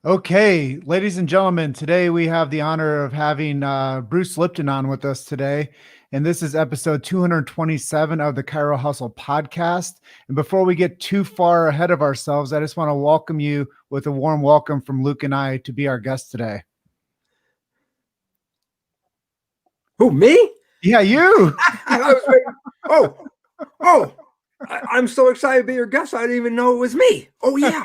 Okay, ladies and gentlemen, today we have the honor of having Bruce Lipton on with us today. And this is episode 227 of the Chiro Hustle podcast. And before we get too far ahead of ourselves, I just want to welcome you with a warm welcome from Luke and I to be our guest today. Who, me? Yeah, you. I was waiting. Oh, I'm so excited to be your guest. I didn't even know it was me. Oh, yeah.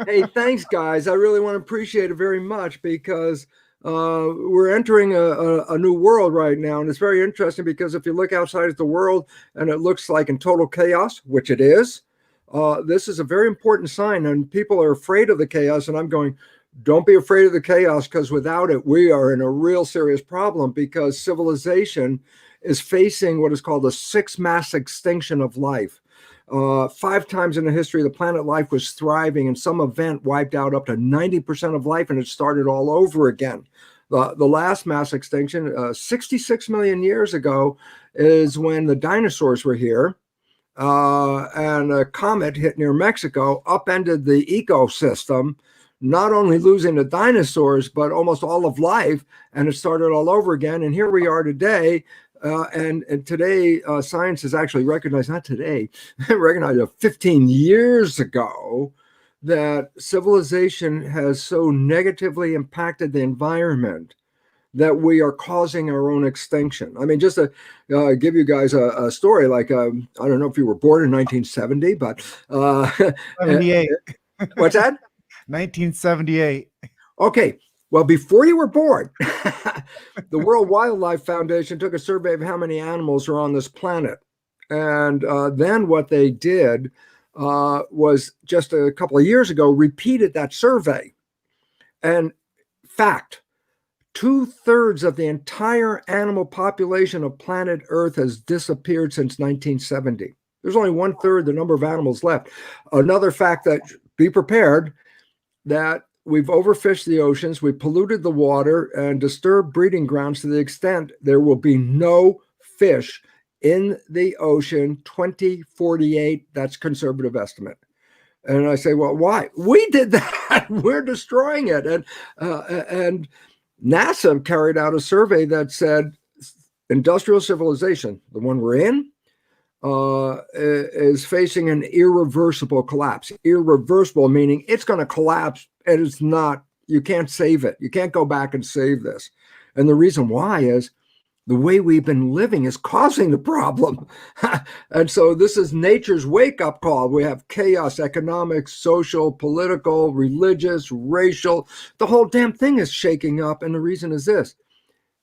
Hey, thanks, guys. I really want to appreciate it very much because we're entering a new world right now. And it's very interesting because if you look outside at the world and it looks like in total chaos, which it is, this is a very important sign. And people are afraid of the chaos. And I'm going, don't be afraid of the chaos, because without it, we are in a real serious problem, because civilization is facing what is called a sixth mass extinction of life. 5 times in the history of the planet, life was thriving, and some event wiped out up to 90% of life, and it started all over again. The last mass extinction, 66 million years ago, is when the dinosaurs were here, and a comet hit near Mexico, upended the ecosystem, not only losing the dinosaurs, but almost all of life, and it started all over again. And here we are today. And today, science has actually recognized, not today, recognized 15 years ago, that civilization has so negatively impacted the environment that we are causing our own extinction. I mean, just to give you guys a story, like, I don't know if you were born in 1970, but 78. What's that? 1978. Okay. Well, before you were born, the World Wildlife Foundation took a survey of how many animals are on this planet. And then what they did was, just a couple of years ago, repeated that survey. And fact, 2/3 of the entire animal population of planet Earth has disappeared since 1970. There's only 1/3 the number of animals left. Another fact that, be prepared, that we've overfished the oceans, we've polluted the water, and disturbed breeding grounds to the extent there will be no fish in the ocean 2048. That's conservative estimate. And I say, well, why? We did that. We're destroying it. And NASA carried out a survey that said industrial civilization, the one we're in, is facing an irreversible collapse. Irreversible meaning it's going to collapse, and it's not, you can't save it. You can't go back and save this. And the reason why is the way we've been living is causing the problem. And so this is nature's wake-up call. We have chaos, economic, social, political, religious, racial. The whole damn thing is shaking up. And the reason is this: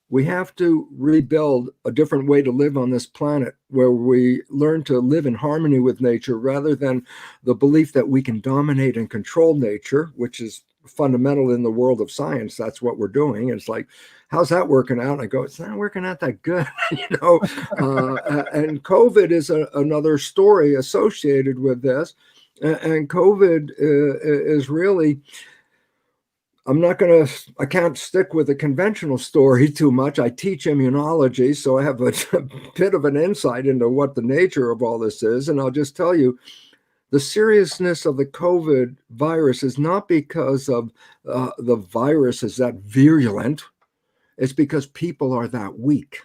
we have to rebuild a different way to live on this planet, where we learn to live in harmony with nature, rather than the belief that we can dominate and control nature, which is fundamental in the world of science. That's what we're doing. It's like, how's that working out? And I go, it's not working out that good. And COVID is another story associated with this. And COVID is really, I can't stick with the conventional story too much. I teach immunology, so I have a bit of an insight into what the nature of all this is. And I'll just tell you, the seriousness of the COVID virus is not because of the virus is that virulent. It's because people are that weak.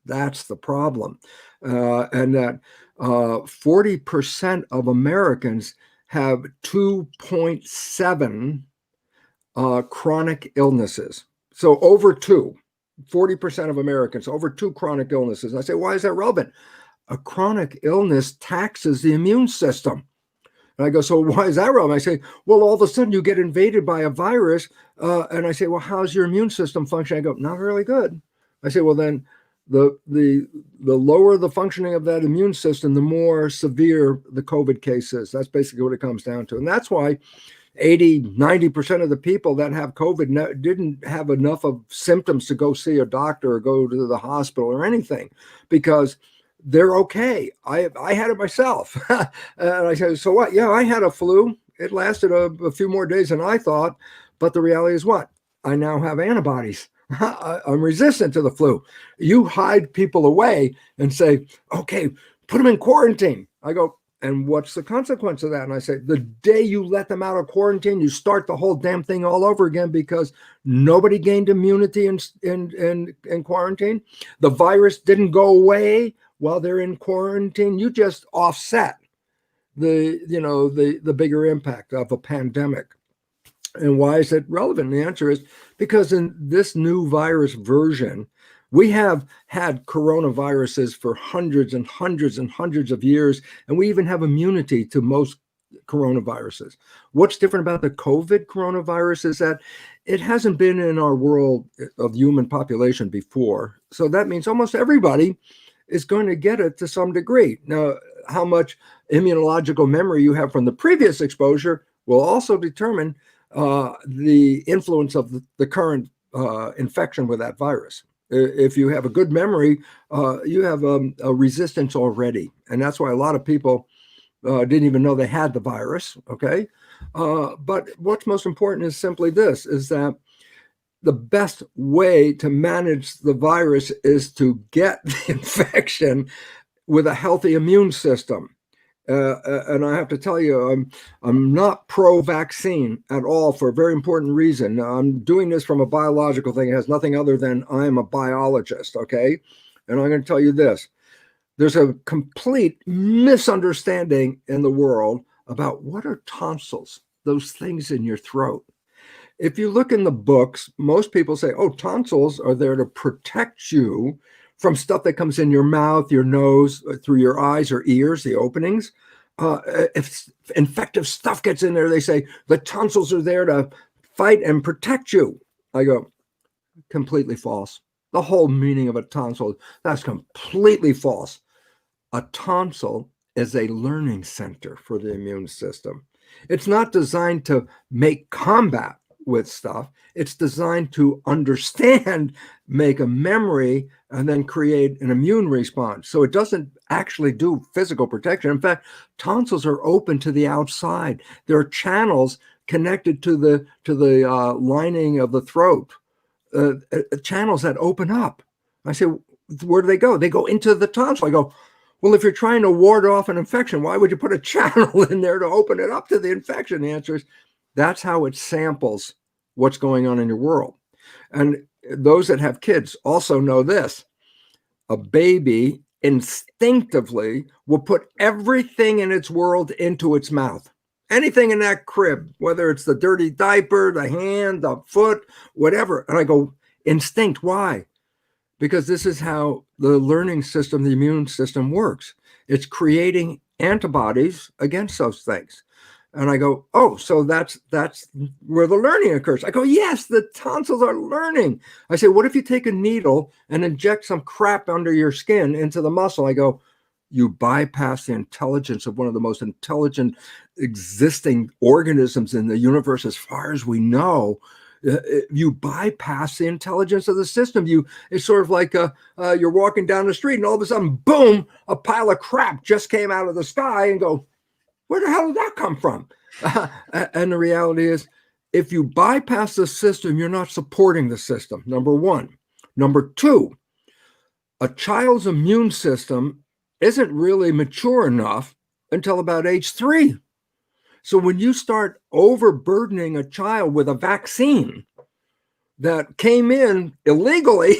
That's the problem. And that 40% of Americans have 2.7 chronic illnesses. So over 40% of Americans, over 2 chronic illnesses. And I say, why is that relevant? A chronic illness taxes the immune system. And I go, so why is that relevant? I say, well, all of a sudden you get invaded by a virus. And I say, well, how's your immune system functioning? I go, not really good. I say, well, then the lower the functioning of that immune system, the more severe the COVID case is. That's basically what it comes down to. And that's why 80-90% of the people that have COVID didn't have enough of symptoms to go see a doctor or go to the hospital or anything, because they're okay. I had it myself. And I said, so what? Yeah, I had a flu. It lasted a few more days than I thought. But the reality is what? I now have antibodies. I'm resistant to the flu. You hide people away and say, okay, put them in quarantine. I go, And what's the consequence of that? And I say, the day you let them out of quarantine, you start the whole damn thing all over again, because nobody gained immunity in quarantine. The virus didn't go away while they're in quarantine. You just offset the bigger impact of a pandemic. And why is it relevant? And the answer is because in this new virus version, we have had coronaviruses for hundreds and hundreds and hundreds of years, and we even have immunity to most coronaviruses. What's different about the COVID coronavirus is that it hasn't been in our world of human population before. So that means almost everybody is going to get it to some degree. Now, how much immunological memory you have from the previous exposure will also determine the influence of the current infection with that virus. If you have a good memory, you have a resistance already. And that's why a lot of people didn't even know they had the virus, okay? But what's most important is simply this, is that the best way to manage the virus is to get the infection with a healthy immune system. And I have to tell you, I'm not pro-vaccine at all for a very important reason. I'm doing this from a biological thing. It has nothing other than I'm a biologist, okay? And I'm going to tell you this. There's a complete misunderstanding in the world about what are tonsils, those things in your throat. If you look in the books, most people say, oh, tonsils are there to protect you from stuff that comes in your mouth, your nose, through your eyes or ears, the openings. If infective stuff gets in there, they say the tonsils are there to fight and protect you. I go, completely false. The whole meaning of a tonsil, that's completely false. A tonsil is a learning center for the immune system. It's not designed to make combat with stuff. It's designed to understand, make a memory, and then create an immune response. So it doesn't actually do physical protection. In fact, tonsils are open to the outside. There are channels connected to the lining of the throat, channels that open up. I say, where do they go? They go into the tonsil. I go, well, if you're trying to ward off an infection, why would you put a channel in there to open it up to the infection? The answer is, that's how it samples what's going on in your world. And those that have kids also know this. A baby instinctively will put everything in its world into its mouth. Anything in that crib, whether it's the dirty diaper, the hand, the foot, whatever. And I go, instinct, why? Because this is how the learning system, the immune system works. It's creating antibodies against those things. And I go, oh, so that's where the learning occurs. I go, yes, the tonsils are learning. I say, what if you take a needle and inject some crap under your skin into the muscle? I go, you bypass the intelligence of one of the most intelligent existing organisms in the universe as far as we know. You bypass the intelligence of the system. It's sort of like you're walking down the street and all of a sudden, boom, a pile of crap just came out of the sky, and go, where the hell did that come from? And the reality is, if you bypass the system, you're not supporting the system, number one. Number two, a child's immune system isn't really mature enough until about age 3. So when you start overburdening a child with a vaccine that came in illegally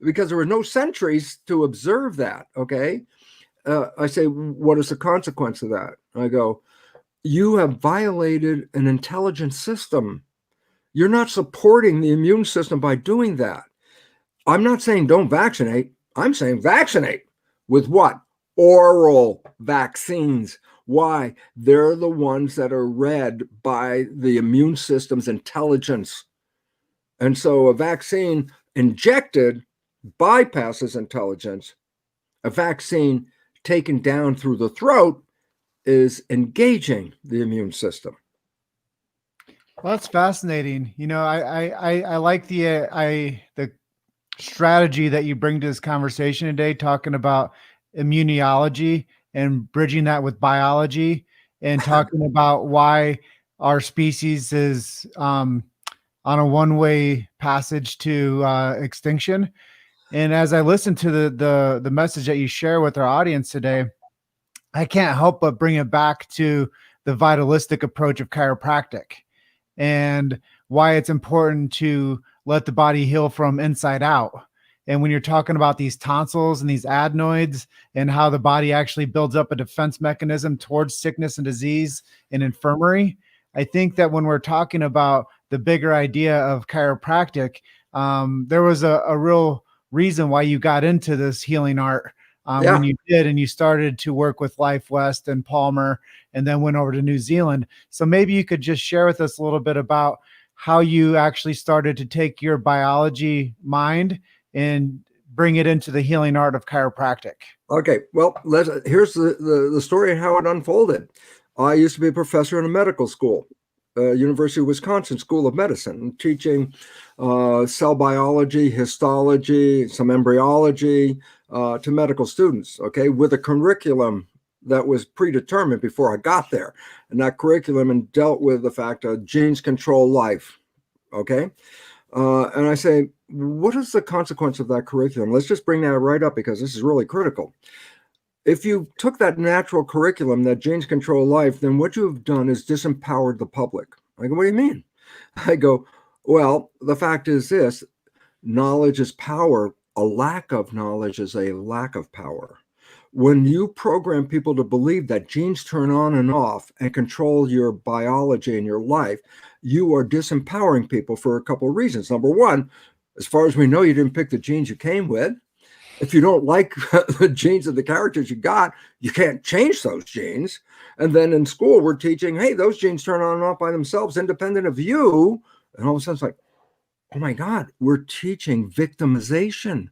because there were no sentries to observe that, okay? I say, what is the consequence of that? I go, you have violated an intelligent system. You're not supporting the immune system by doing that. I'm not saying don't vaccinate. I'm saying vaccinate. With what? Oral vaccines. Why? They're the ones that are read by the immune system's intelligence. And so a vaccine injected bypasses intelligence. A vaccine taken down through the throat is engaging the immune system. Well, that's fascinating. You know, I like the strategy that you bring to this conversation today, talking about immunology and bridging that with biology, and talking about why our species is on a one-way passage to extinction. And as I listen to the message that you share with our audience today, I can't help but bring it back to the vitalistic approach of chiropractic and why it's important to let the body heal from inside out. And when you're talking about these tonsils and these adenoids and how the body actually builds up a defense mechanism towards sickness and disease and infirmary, I think that when we're talking about the bigger idea of chiropractic, there was a real reason why you got into this healing art when Yeah. you did, and you started to work with Life West and Palmer, and then went over to New Zealand. So maybe you could just share with us a little bit about how you actually started to take your biology mind and bring it into the healing art of chiropractic. Okay. Well, here's the story of how it unfolded. I used to be a professor in a medical school, University of Wisconsin School of Medicine, teaching cell biology, histology, some embryology to medical students, okay, with a curriculum that was predetermined before I got there. And that curriculum dealt with the fact that genes control life, okay? And I say, what is the consequence of that curriculum? Let's just bring that right up because this is really critical. If you took that natural curriculum that genes control life, then what you've done is disempowered the public. I go, what do you mean? I go, well, the fact is this: knowledge is power. A lack of knowledge is a lack of power. When you program people to believe that genes turn on and off and control your biology and your life, you are disempowering people for a couple of reasons. Number one, as far as we know, you didn't pick the genes you came with. If you don't like the genes of the characters you got, you can't change those genes. And then in school, we're teaching, hey, those genes turn on and off by themselves, independent of you. And all of a sudden, it's like, oh my God, we're teaching victimization.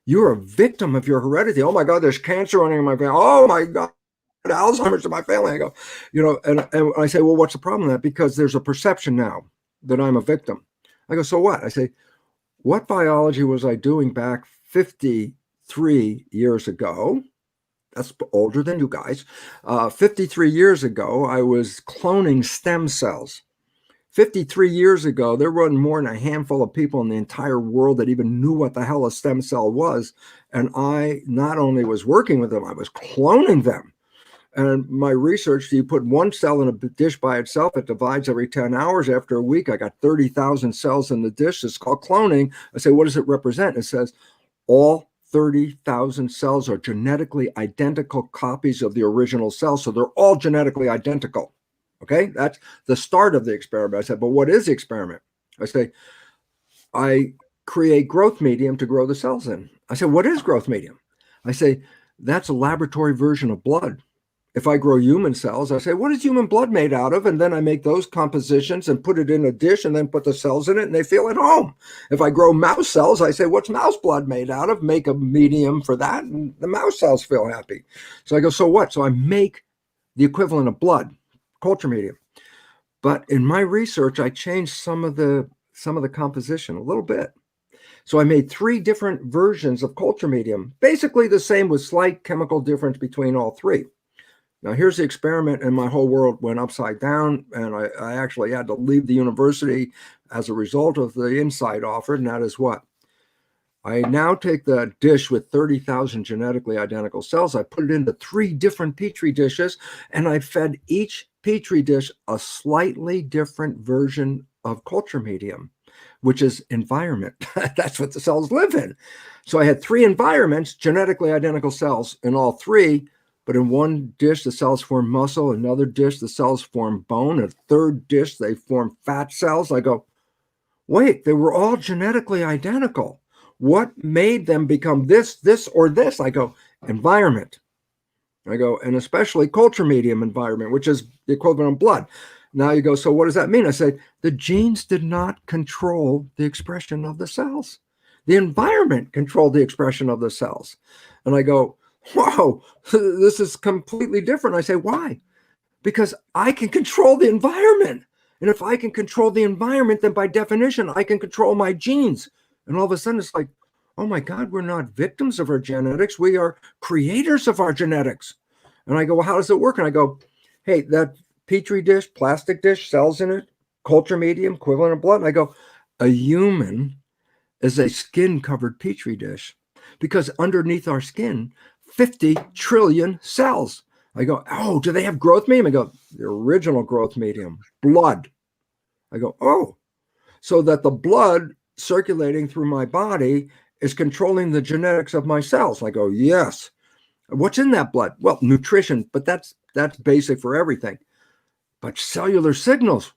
You're a victim of your heredity. Oh my God, there's cancer running in my family. Oh my God, Alzheimer's in my family. I go, and I say, well, what's the problem with that? Because there's a perception now that I'm a victim. I go, so what? I say, what biology was I doing back 53 years ago? That's older than you guys. 53 years ago, I was cloning stem cells. 53 years ago, there wasn't more than a handful of people in the entire world that even knew what the hell a stem cell was. And I not only was working with them, I was cloning them. And my research, you put one cell in a dish by itself, it divides every 10 hours. After a week, I got 30,000 cells in the dish. It's called cloning. I say, what does it represent? It says all 30,000 cells are genetically identical copies of the original cell. So they're all genetically identical. Okay, that's the start of the experiment. I said, but what is the experiment? I say, I create growth medium to grow the cells in. I said, what is growth medium? I say, that's a laboratory version of blood. If I grow human cells, I say, what is human blood made out of? And then I make those compositions and put it in a dish and then put the cells in it and they feel at home. If I grow mouse cells, I say, what's mouse blood made out of? Make a medium for that and the mouse cells feel happy. So I go, so what? So I make the equivalent of blood, culture medium. But in my research, I changed some of the composition a little bit. So I made 3 different versions of culture medium, basically the same with slight chemical difference between all 3. Now, here's the experiment, and my whole world went upside down, and I actually had to leave the university as a result of the insight offered, and that is what? I now take the dish with 30,000 genetically identical cells. I put it into 3 different Petri dishes, and I fed each Petri dish a slightly different version of culture medium, which is environment. That's what the cells live in. So I had 3 environments, genetically identical cells in all 3, but in one dish, the cells form muscle. Another dish, the cells form bone. A third dish, they form fat cells. I go, wait, they were all genetically identical. What made them become this, or this? I go, environment. I go, and especially culture medium environment, which is the equivalent of blood. Now you go, so what does that mean? I say, the genes did not control the expression of the cells. The environment controlled the expression of the cells. And I go, whoa, this is completely different. I say, why? Because I can control the environment. And if I can control the environment, then by definition, I can control my genes. And all of a sudden, it's like, oh my God, we're not victims of our genetics. We are creators of our genetics. And I go, well, how does it work? And I go, hey, that Petri dish, plastic dish, cells in it, culture medium, equivalent of blood. And I go, a human is a skin-covered Petri dish because underneath our skin, 50 trillion cells. I go, oh, do they have growth medium? I go, the original growth medium, blood. I go, oh, so that the blood circulating through my body is controlling the genetics of my cells. I go, yes. What's in that blood? Well, nutrition, but that's basic for everything. But cellular signals.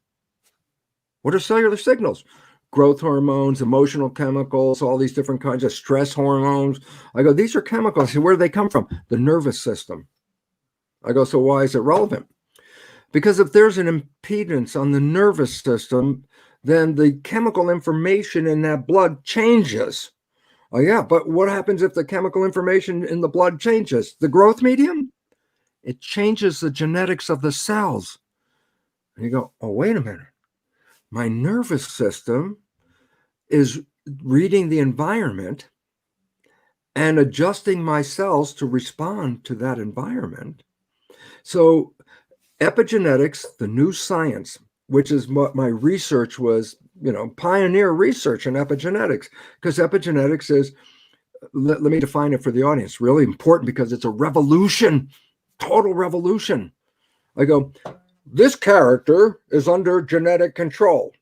What are cellular signals? Growth hormones, emotional chemicals, all these different kinds of stress hormones. I go, these are chemicals. Where do they come from? The nervous system. I go, so why is it relevant? Because if there's an impedance on the nervous system, then the chemical information in that blood changes. Oh, yeah, but what happens if the chemical information in the blood changes? The growth medium? It changes the genetics of the cells. And you go, oh, wait a minute. My nervous system is reading the environment and adjusting my cells to respond to that environment. So epigenetics, the new science, which is what my research was, pioneer research in epigenetics, because epigenetics is, let me define it for the audience, really important because it's a revolution, total revolution. I go, this character is under genetic control.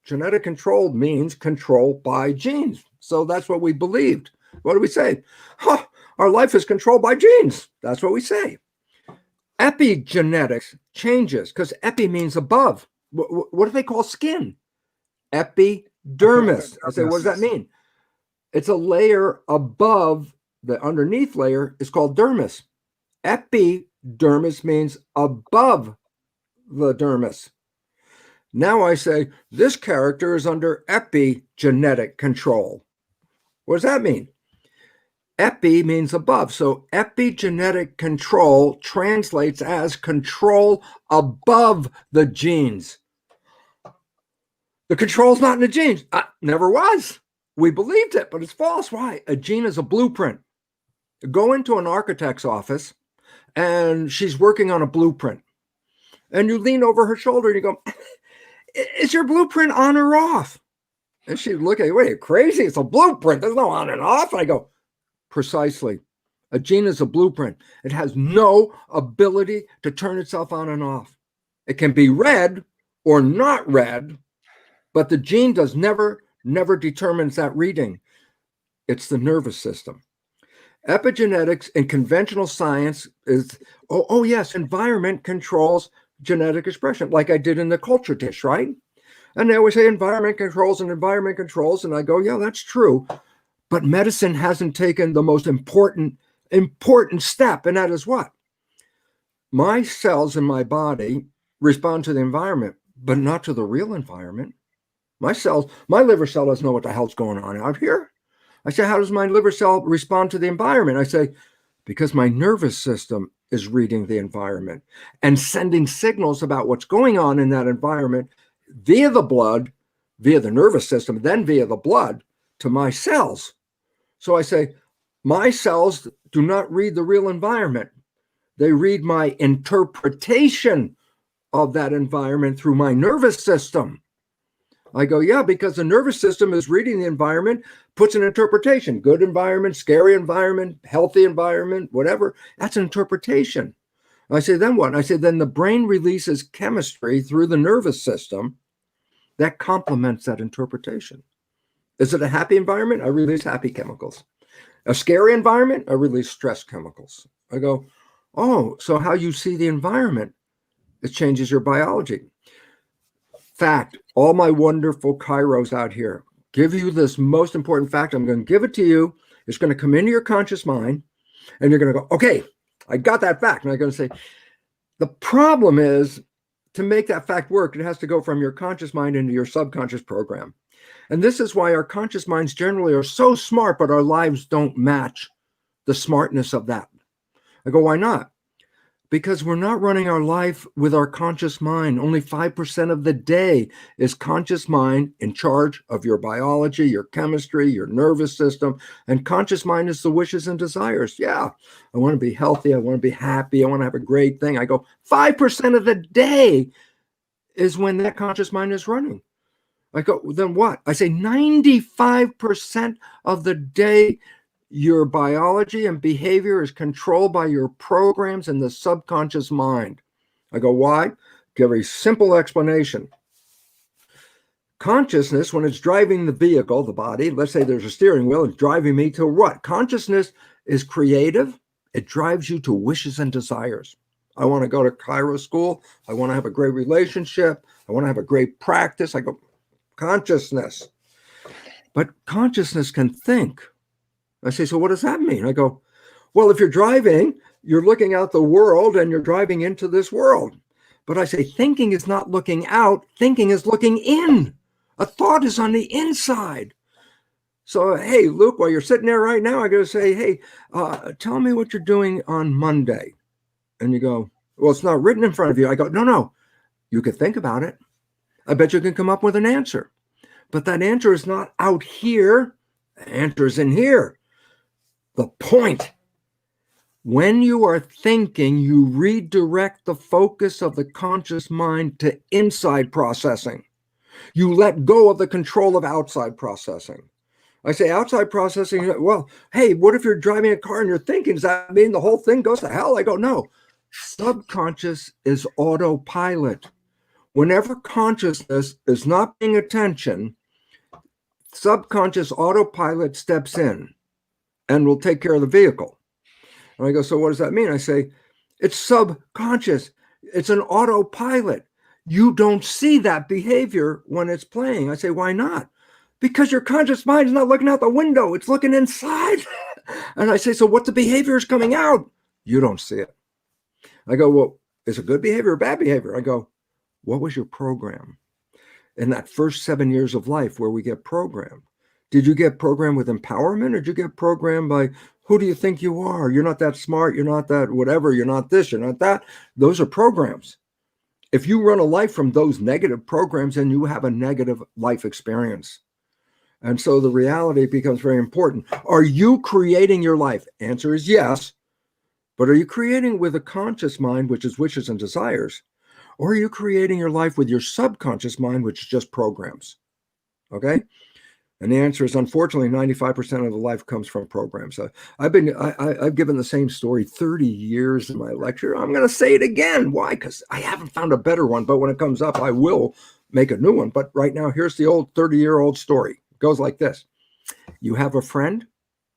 Genetic control means control by genes. So that's what we believed. What do we say? Our life is controlled by genes. That's what we say. Epigenetics changes because epi means above. What do they call skin? Epidermis. I say, what does that mean? It's a layer above the underneath layer is called dermis. Epidermis means above the dermis. Now I say this character is under epigenetic control. What does that mean? Epi means above. So epigenetic control translates as control above the genes. The control's not in the genes. Never was. We believed it, but it's false. Why? A gene is a blueprint. Go into an architect's office and she's working on a blueprint. And you lean over her shoulder and you go, is your blueprint on or off? And she'd look at you, wait, you're crazy? It's a blueprint. There's no on and off. And I go, precisely. A gene is a blueprint. It has no ability to turn itself on and off. It can be read or not read, but the gene does never determines that reading. It's the nervous system. Epigenetics in conventional science is, yes, environment controls genetic expression, like I did in the culture dish, right? And they always say environment controls. And I go, yeah, that's true. But medicine hasn't taken the most important step, and that is what? My cells in my body respond to the environment, but not to the real environment. My liver cell doesn't know what the hell's going on out here. I say, how does my liver cell respond to the environment? I say, because my nervous system is reading the environment and sending signals about what's going on in that environment via the blood, via the nervous system, then via the blood to my cells. So I say, my cells do not read the real environment. They read my interpretation of that environment through my nervous system. I go, yeah, because the nervous system is reading the environment, puts an interpretation, good environment, scary environment, healthy environment, whatever. That's an interpretation. I say, then what? I say, then the brain releases chemistry through the nervous system that complements that interpretation. Is it a happy environment? I release happy chemicals. A scary environment? I release stress chemicals. I go, oh, so how you see the environment, it changes your biology. Fact, all my wonderful Chiros out here give you this most important fact. I'm going to give it to you. It's going to come into your conscious mind, and you're going to go, okay, I got that fact. And I'm going to say, the problem is, to make that fact work, it has to go from your conscious mind into your subconscious program. And this is why our conscious minds generally are so smart, but our lives don't match the smartness of that. I go, why not? Because we're not running our life with our conscious mind. Only 5% of the day is conscious mind in charge of your biology, your chemistry, your nervous system. And conscious mind is the wishes and desires. Yeah, I want to be healthy. I want to be happy. I want to have a great thing. I go, 5% of the day is when that conscious mind is running. I go, then what? I say 95% of the day Your biology and behavior is controlled by your programs in the subconscious mind. I go, why? Give a simple explanation. Consciousness, when it's driving the vehicle, the body, let's say there's a steering wheel, it's driving me to what? Consciousness is creative. It drives you to wishes and desires. I want to go to Chiro school. I want to have a great relationship. I want to have a great practice. I go, consciousness. But consciousness can think. I say, so what does that mean? I go, well, if you're driving, you're looking out the world and you're driving into this world. But I say, thinking is not looking out. Thinking is looking in. A thought is on the inside. So, hey, Luke, while you're sitting there right now, I got to say, hey, tell me what you're doing on Monday. And you go, well, it's not written in front of you. I go, no, you could think about it. I bet you can come up with an answer. But that answer is not out here. The answer is in here. The point. When you are thinking, you redirect the focus of the conscious mind to inside processing. You let go of the control of outside processing. I say outside processing, well, hey, what if you're driving a car and you're thinking, does that mean the whole thing goes to hell? I go, no. Subconscious is autopilot. Whenever consciousness is not paying attention, subconscious autopilot steps in and will take care of the vehicle. And I go, so what does that mean? I say, it's subconscious. It's an autopilot. You don't see that behavior when it's playing. I say, why not? Because your conscious mind is not looking out the window. It's looking inside. And I say, so what the behavior is coming out? You don't see it. I go, well, is it good behavior or bad behavior? I go, what was your program? In that first 7 years of life where we get programmed. Did you get programmed with empowerment or did you get programmed by who do you think you are? You're not that smart. You're not that whatever. You're not this. You're not that. Those are programs. If you run a life from those negative programs, then you have a negative life experience. And so the reality becomes very important. Are you creating your life? Answer is yes. But are you creating with a conscious mind, which is wishes and desires? Or are you creating your life with your subconscious mind, which is just programs? Okay. And the answer is, unfortunately, 95% of the life comes from programs. I've given the same story 30 years in my lecture. I'm going to say it again. Why? Because I haven't found a better one. But when it comes up, I will make a new one. But right now, here's the old 30-year-old story. It goes like this. You have a friend.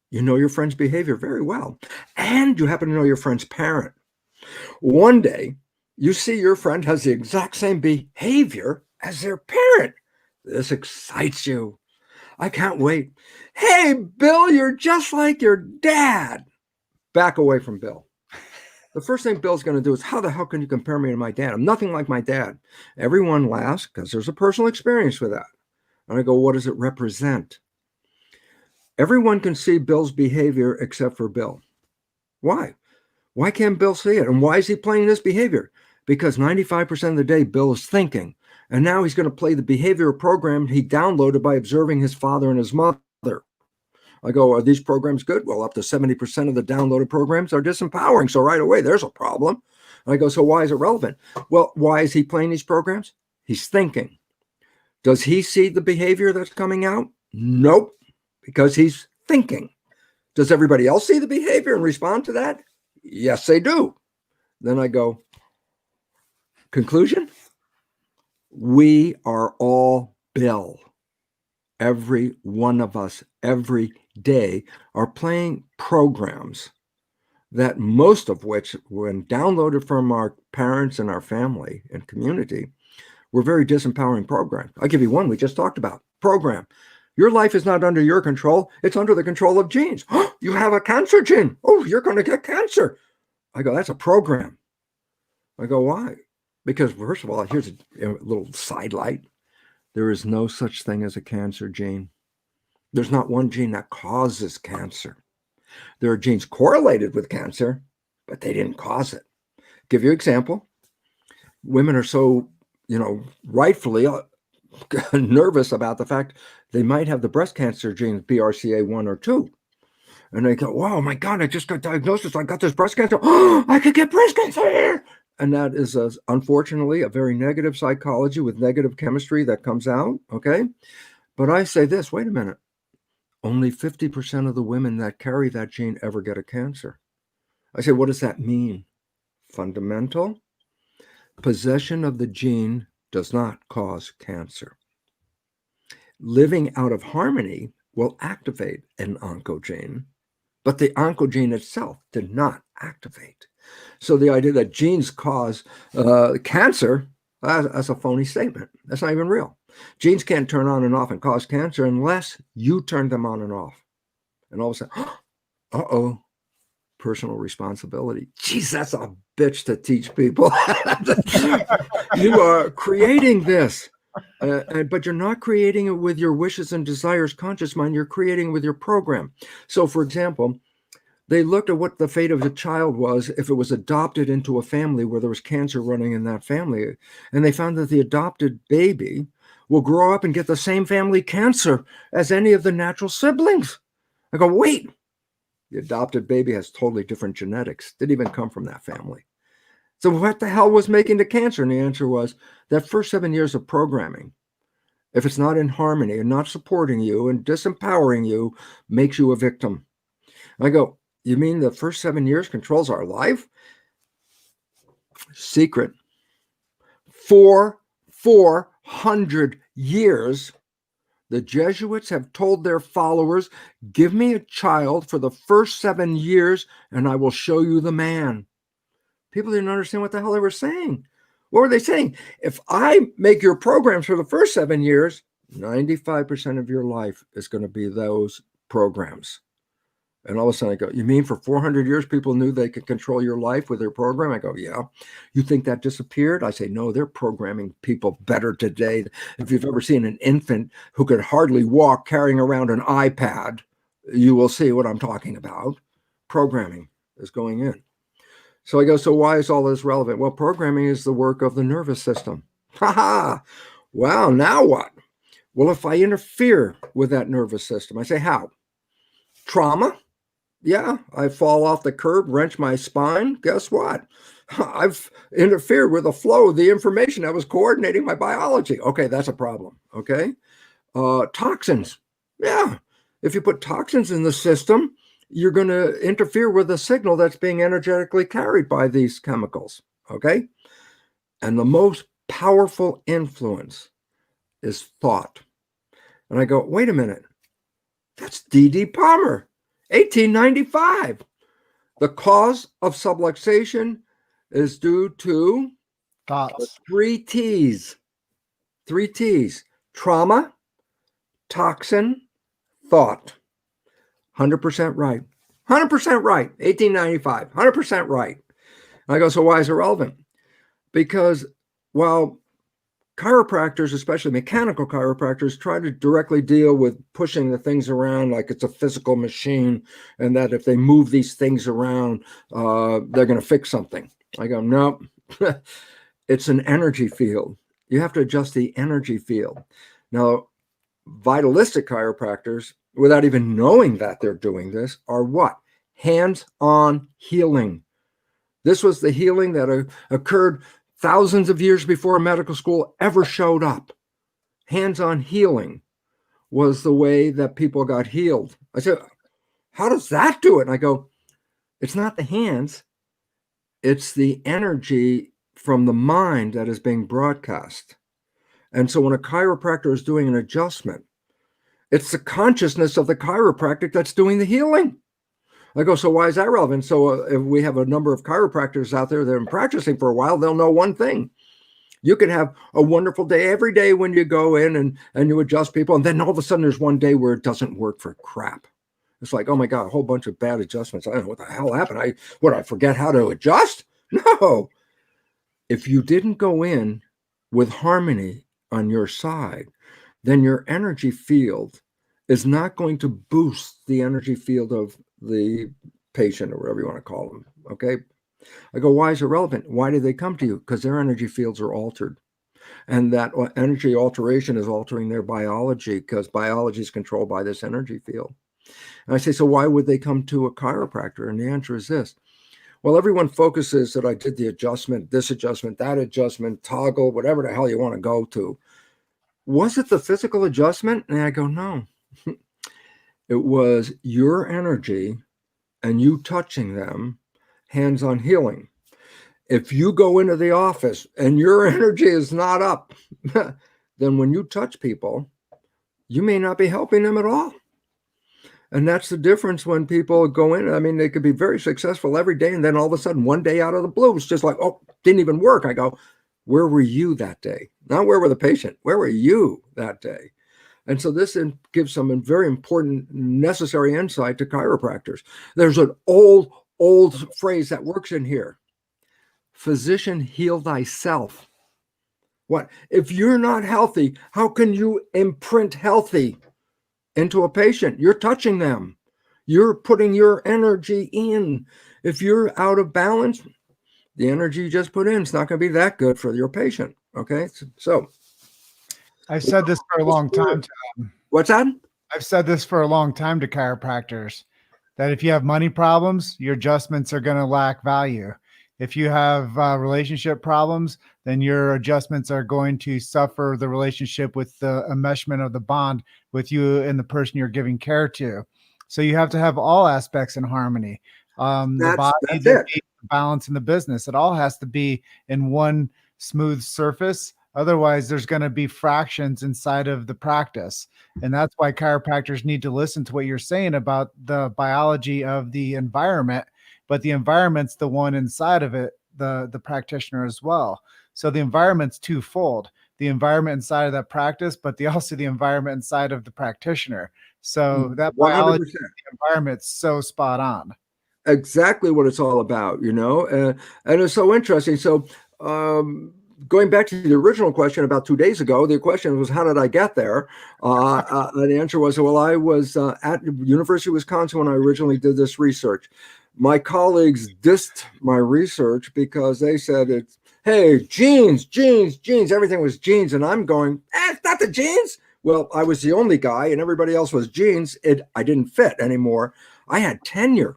You know your friend's behavior very well. And you happen to know your friend's parent. One day, you see your friend has the exact same behavior as their parent. This excites you. I can't wait. Hey, Bill, you're just like your dad. Back away from Bill. The first thing Bill's going to do is, how the hell can you compare me to my dad? I'm nothing like my dad. Everyone laughs because there's a personal experience with that. And I go, what does it represent? Everyone can see Bill's behavior except for Bill. Why? Why can't Bill see it? And why is he playing this behavior? Because 95% of the day, Bill is thinking. And now he's going to play the behavioral program he downloaded by observing his father and his mother. I go, are these programs good? Well, up to 70% of the downloaded programs are disempowering. So right away, there's a problem. And I go, so why is it relevant? Well, why is he playing these programs? He's thinking. Does he see the behavior that's coming out? Nope, because he's thinking. Does everybody else see the behavior and respond to that? Yes, they do. Then I go, conclusion? We are all Bill. Every one of us, every day, are playing programs that most of which, when downloaded from our parents and our family and community, were very disempowering programs. I'll give you one we just talked about. Program. Your life is not under your control. It's under the control of genes. You have a cancer gene. Oh, you're going to get cancer. I go, that's a program. I go, why? Because first of all, here's a little sidelight. There is no such thing as a cancer gene. There's not one gene that causes cancer. There are genes correlated with cancer, but they didn't cause it. Give you an example. Women are so, rightfully nervous about the fact they might have the breast cancer gene, BRCA1 or 2. And they go, wow, my God, I just got diagnosed. I got this breast cancer. Oh, I could get breast cancer. And that is, unfortunately, a very negative psychology with negative chemistry that comes out, okay? But I say this, wait a minute. only 50% of the women that carry that gene ever get a cancer. I say, what does that mean? Fundamental. Possession of the gene does not cause cancer. Living out of harmony will activate an oncogene, but the oncogene itself did not activate. So the idea that genes cause cancer, that's a phony statement. That's not even real. Genes can't turn on and off and cause cancer unless you turn them on and off. And all of a sudden, uh-oh, personal responsibility. Geez, that's a bitch to teach people. You are creating this. But you're not creating it with your wishes and desires conscious mind. You're creating it with your program. So, for example, they looked at what the fate of a child was if it was adopted into a family where there was cancer running in that family. And they found that the adopted baby will grow up and get the same family cancer as any of the natural siblings. I go, wait, the adopted baby has totally different genetics. Didn't even come from that family. So what the hell was making the cancer? And the answer was that first 7 years of programming, if it's not in harmony and not supporting you and disempowering you, makes you a victim. I go, you mean the first 7 years controls our life? Secret. For 400 years, the Jesuits have told their followers, give me a child for the first 7 years and I will show you the man. People didn't understand what the hell they were saying. What were they saying? If I make your programs for the first 7 years, 95% of your life is going to be those programs. And all of a sudden I go, you mean for 400 years people knew they could control your life with their program? I go, yeah. You think that disappeared? I say, no, they're programming people better today. If you've ever seen an infant who could hardly walk carrying around an iPad, you will see what I'm talking about. Programming is going in. So I go, so why is all this relevant? Well, programming is the work of the nervous system. Ha ha. Wow, now what? Well, if I interfere with that nervous system, I say, how? Trauma? Yeah, I fall off the curb, wrench my spine. Guess what? I've interfered with the flow of the information that was coordinating my biology. Okay, that's a problem. Okay. Toxins. Yeah. If you put toxins in the system, you're going to interfere with the signal that's being energetically carried by these chemicals. Okay. And the most powerful influence is thought. And I go, wait a minute. That's D.D. Palmer, 1895. The cause of subluxation is due to Thoughts. 3 T's. 3 T's. Trauma, toxin, thought. 100% right. 100% right. 1895. 100% right. And I go, so why is it relevant? Because while chiropractors, especially mechanical chiropractors, try to directly deal with pushing the things around like it's a physical machine, and that if they move these things around, they're going to fix something. I go, no, it's an energy field. You have to adjust the energy field. Now, vitalistic chiropractors, without even knowing that they're doing this, are what? Hands-on healing. This was the healing that occurred thousands of years before medical school ever showed up. Hands-on healing was the way that people got healed. I said, how does that do it? And I go, it's not the hands. It's the energy from the mind that is being broadcast. And so when a chiropractor is doing an adjustment, it's the consciousness of the chiropractic that's doing the healing. I go, so why is that relevant? So if we have a number of chiropractors out there that have been practicing for a while, they'll know one thing. You can have a wonderful day every day when you go in and you adjust people. And then all of a sudden there's one day where it doesn't work for crap. It's like, oh my God, a whole bunch of bad adjustments. I don't know what the hell happened. I forget how to adjust? No. If you didn't go in with harmony on your side, then your energy field is not going to boost the energy field of the patient or whatever you want to call them. Okay. I go, why is it relevant? Why do they come to you? Because their energy fields are altered. And that energy alteration is altering their biology, because biology is controlled by this energy field. And I say, so why would they come to a chiropractor? And the answer is this. Well, everyone focuses that I did the adjustment, this adjustment, that adjustment, toggle, whatever the hell you want to go to. Was it the physical adjustment? And I go, no. It was your energy and you touching them, hands-on healing. If you go into the office and your energy is not up, then when you touch people, you may not be helping them at all. And that's the difference when people go in. I mean, they could be very successful every day, and then all of a sudden, one day out of the blue, it's just like, oh, didn't even work. I go, where were you that day? Not where were the patient? Where were you that day? And so this gives some very important, necessary insight to chiropractors. There's an old phrase that works in here. Physician, heal thyself. What? If you're not healthy, how can you imprint healthy into a patient? You're touching them. You're putting your energy in. If you're out of balance, the energy you just put in is not going to be that good for your patient. Okay. So I've said this for a long time. What's that? I've said this for a long time to chiropractors, that if you have money problems, your adjustments are going to lack value. If you have relationship problems, then your adjustments are going to suffer the relationship with the enmeshment of the bond with you and the person you're giving care to. So you have to have all aspects in harmony. The body, the balance, and the business. It all has to be in one smooth surface. Otherwise, there's going to be fractions inside of the practice. And that's why chiropractors need to listen to what you're saying about the biology of the environment, but the environment's the one inside of it, the practitioner as well. So the environment's twofold: the environment inside of that practice, but also the environment inside of the practitioner. So that 100%. Biology of the environment's so spot on. Exactly what it's all about, you know, and it's so interesting. So going back to the original question about 2 days ago, the question was, how did I get there? The answer was, well, I was at the University of Wisconsin when I originally did this research. My colleagues dissed my research because they said, hey, genes, everything was genes. And I'm going, it's not the genes. Well, I was the only guy and everybody else was genes. I didn't fit anymore. I had tenure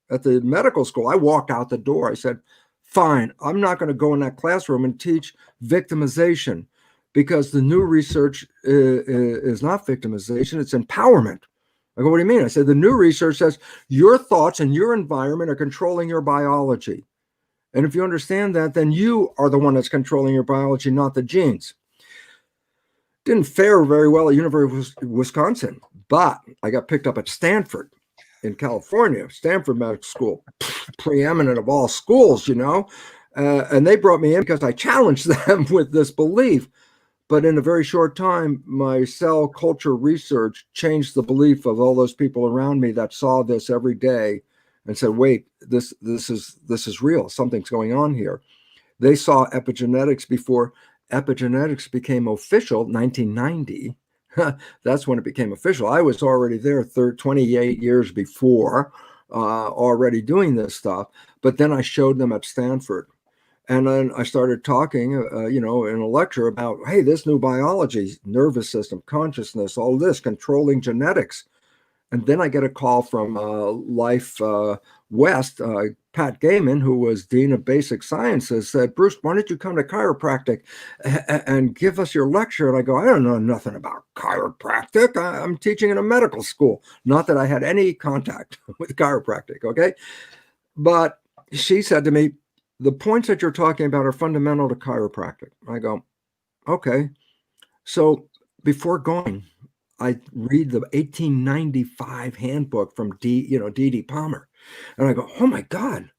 at the medical school. I walked out the door. I said, fine, I'm not going to go in that classroom and teach victimization, because the new research is not victimization, it's empowerment. I go, what do you mean? I said, the new research says your thoughts and your environment are controlling your biology. And if you understand that, then you are the one that's controlling your biology, not the genes. Didn't fare very well at University of Wisconsin, but I got picked up at Stanford in California, Stanford Medical School, preeminent of all schools, you know, and they brought me in because I challenged them with this belief. But in a very short time, my cell culture research changed the belief of all those people around me that saw this every day and said, wait, this is real. Something's going on here. They saw epigenetics before epigenetics became official, 1990. That's when it became official. I was already there 28 years before, already doing this stuff. But then I showed them at Stanford. And then I started talking, in a lecture about, hey, this new biology, nervous system, consciousness, all this, controlling genetics. And then I get a call from Life West, Pat Gaiman, who was Dean of Basic Sciences, said, Bruce, why don't you come to chiropractic and give us your lecture? And I go, I don't know nothing about chiropractic. I'm teaching in a medical school. Not that I had any contact with chiropractic, okay? But she said to me, the points that you're talking about are fundamental to chiropractic. I go, okay. So before going, I read the 1895 handbook from D.D. Palmer. And I go, oh my God,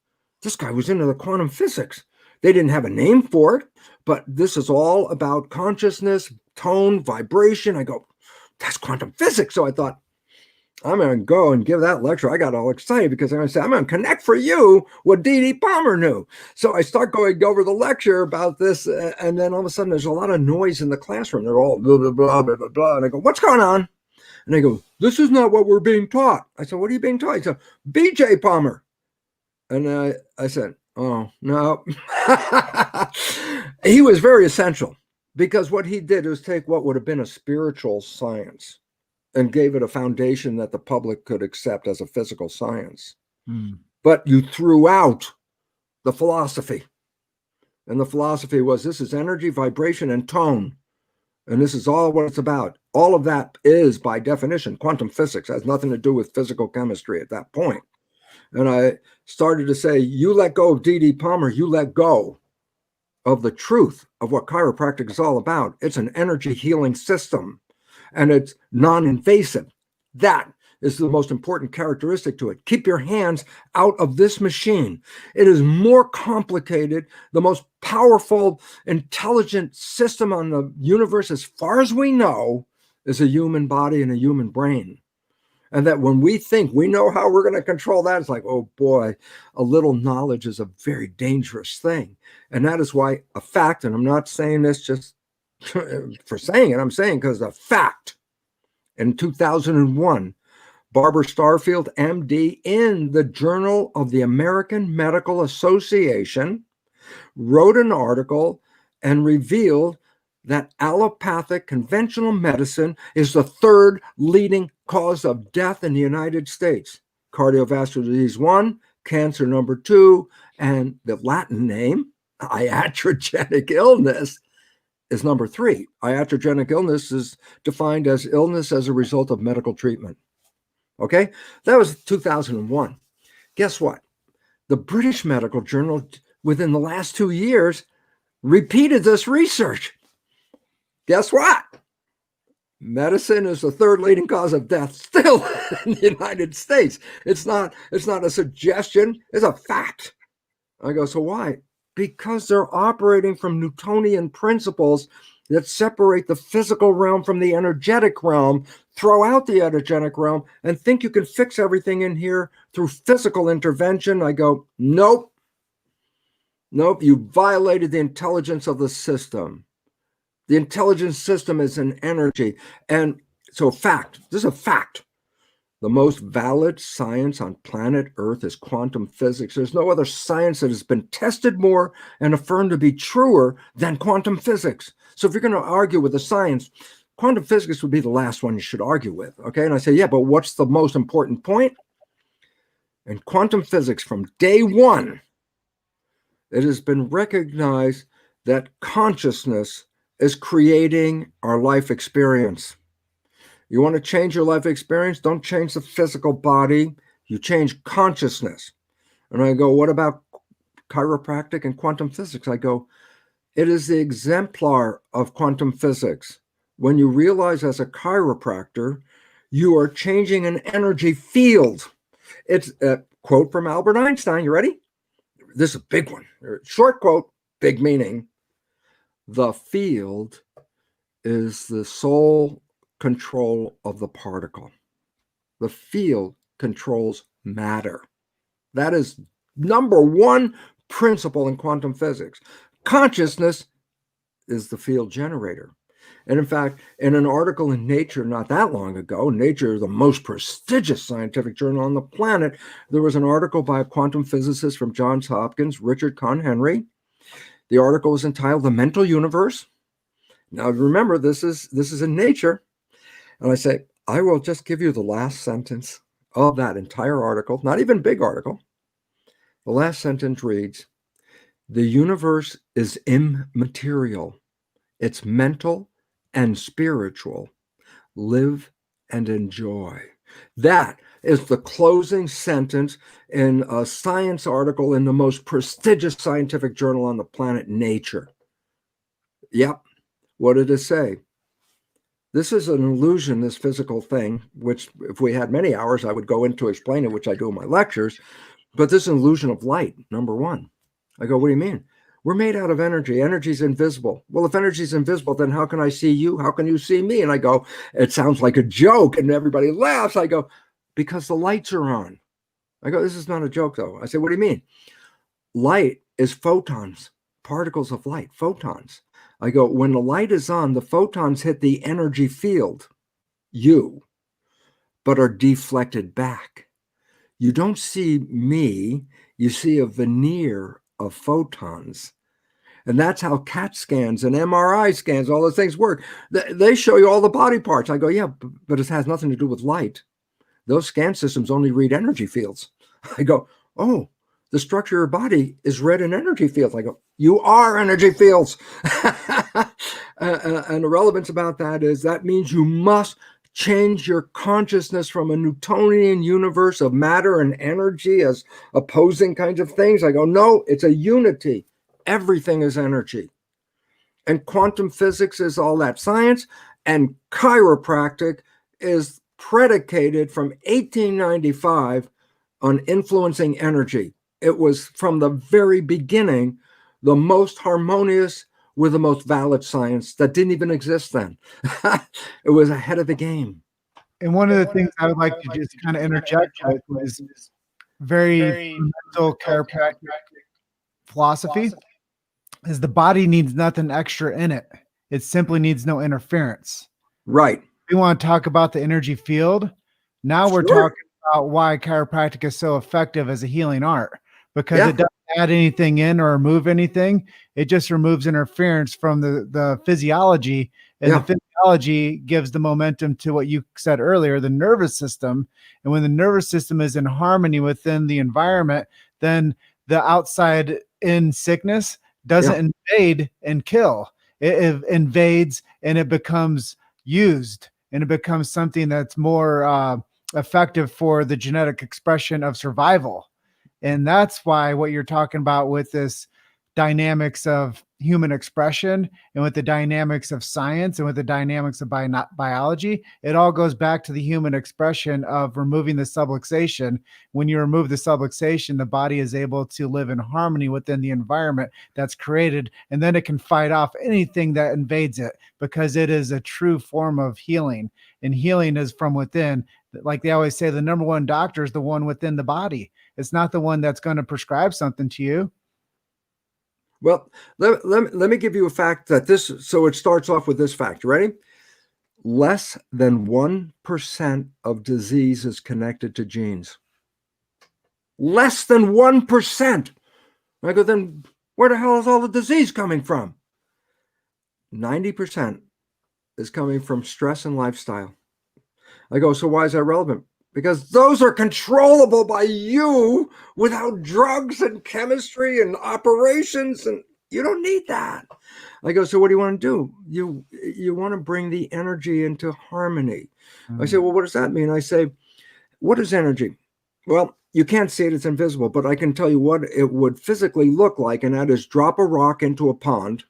this guy was into the quantum physics. They didn't have a name for it, but this is all about consciousness, tone, vibration. I go, that's quantum physics. So I thought, I'm going to go and give that lecture. I got all excited because I'm going to say, I'm going to connect for you what D.D. Palmer knew. So I start going over the lecture about this. And then all of a sudden, there's a lot of noise in the classroom. They're all blah, blah, blah, blah, blah, blah. And I go, what's going on? And they go, this is not what we're being taught. I said, what are you being taught? He said, B.J. Palmer. And I said, oh, no. He was very essential, because what he did was take what would have been a spiritual science and gave it a foundation that the public could accept as a physical science. But you threw out the philosophy. And the philosophy was, this is energy, vibration, and tone. And this is all what it's about. All of that is, by definition, quantum physics. It has nothing to do with physical chemistry at that point. And I started to say, you let go of D.D. Palmer, you let go of the truth of what chiropractic is all about. It's an energy healing system, and it's non-invasive. That is the most important characteristic to it. Keep your hands out of this machine. It is more complicated. The most powerful, intelligent system on the universe, as far as we know, is a human body and a human brain. And that when we think we know how we're going to control that, it's like, oh boy, a little knowledge is a very dangerous thing. And that is why a fact, and I'm not saying this just for saying it, I'm saying because a fact, in 2001, Barbara Starfield, MD, in the Journal of the American Medical Association, wrote an article and revealed that allopathic conventional medicine is the third leading cause of death in the United States. Cardiovascular disease 1, cancer number 2, and the Latin name, iatrogenic illness, is number 3. Iatrogenic illness is defined as illness as a result of medical treatment. Okay, that was 2001. Guess what? The British Medical Journal, within the last 2 years, repeated this research. Guess what? Medicine is the third leading cause of death still in the United States. It's not a suggestion, it's a fact. I go, so why? Because they're operating from Newtonian principles that separate the physical realm from the energetic realm, throw out the energetic realm, and think you can fix everything in here through physical intervention. I go, nope. Nope, you violated the intelligence of the system. The intelligence system is an energy. And so fact, this is a fact. The most valid science on planet Earth is quantum physics. There's no other science that has been tested more and affirmed to be truer than quantum physics. So if you're going to argue with the science, quantum physics would be the last one you should argue with. Okay. And I say, yeah, but what's the most important point? In quantum physics, from day one, it has been recognized that consciousness is creating our life experience. You want to change your life experience? Don't change the physical body. You change consciousness. And I go, what about chiropractic and quantum physics? I go, it is the exemplar of quantum physics. When you realize as a chiropractor, you are changing an energy field. It's a quote from Albert Einstein. You ready? This is a big one. Short quote, big meaning. The field is the sole control of the particle. The field controls matter. That is number one principle in quantum physics. Consciousness is the field generator. And in fact, in an article in Nature not that long ago, Nature is the most prestigious scientific journal on the planet, there was an article by a quantum physicist from Johns Hopkins, Richard Conn Henry. The article was entitled The Mental Universe. Now remember, this is in Nature. And I say, I will just give you the last sentence of that entire article, not even big article. The last sentence reads, the universe is immaterial. It's mental and spiritual. Live and enjoy. That is the closing sentence in a science article in the most prestigious scientific journal on the planet, Nature. Yep. What did it say? This is an illusion, this physical thing, which if we had many hours, I would go into explain it, which I do in my lectures. But this is an illusion of light, number one. I go, what do you mean? We're made out of energy. Energy is invisible. Well, if energy is invisible, then how can I see you? How can you see me? And I go, it sounds like a joke. And everybody laughs. I go, because the lights are on. I go, this is not a joke, though. I say, what do you mean? Light is photons, particles of light, photons. I go, when the light is on, the photons hit the energy field, you, but are deflected back. You don't see me. You see a veneer of photons. And that's how CAT scans and MRI scans, all those things work. They show you all the body parts. I go, yeah, but it has nothing to do with light. Those scan systems only read energy fields. I go, oh, the structure of your body is read in energy fields. I go, you are energy fields. And the relevance about that is that means you must change your consciousness from a Newtonian universe of matter and energy as opposing kinds of things. I go, no, it's a unity. Everything is energy. And quantum physics is all that science. And chiropractic is predicated from 1895 on influencing energy. It was from the very beginning the most harmonious with the most valid science that didn't even exist then. It was ahead of the game. And one of the things I would like to just kind of interject with is very fundamental chiropractic philosophy is the body needs nothing extra in it. It simply needs no interference. Right. We want to talk about the energy field. Now we're talking about why chiropractic is so effective as a healing art, because it doesn't add anything in or remove anything. It just removes interference from the physiology, and the physiology gives the momentum to what you said earlier, the nervous system. And when the nervous system is in harmony within the environment, then the outside in sickness doesn't invade and kill. It invades and it becomes used, and it becomes something that's more effective for the genetic expression of survival. And that's why what you're talking about with this dynamics of human expression and with the dynamics of science and with the dynamics of biology, it all goes back to the human expression of removing the subluxation. When you remove the subluxation, the body is able to live in harmony within the environment that's created, and then it can fight off anything that invades it, because it is a true form of healing, and healing is from within. Like they always say, the number one doctor is the one within the body. It's not the one that's going to prescribe something to you. Well, let me give you a fact that so it starts off with this fact. You ready? Less than 1% of disease is connected to genes. Less than 1%. I go, then where the hell is all the disease coming from? 90% is coming from stress and lifestyle. I go, so why is that relevant? Because those are controllable by you without drugs and chemistry and operations, and you don't need that. I go, so what do you want to do? You want to bring the energy into harmony. I say, well, what does that mean? I say, what is energy? Well, you can't see it, it's invisible, but I can tell you what it would physically look like, and that is drop a rock into a pond.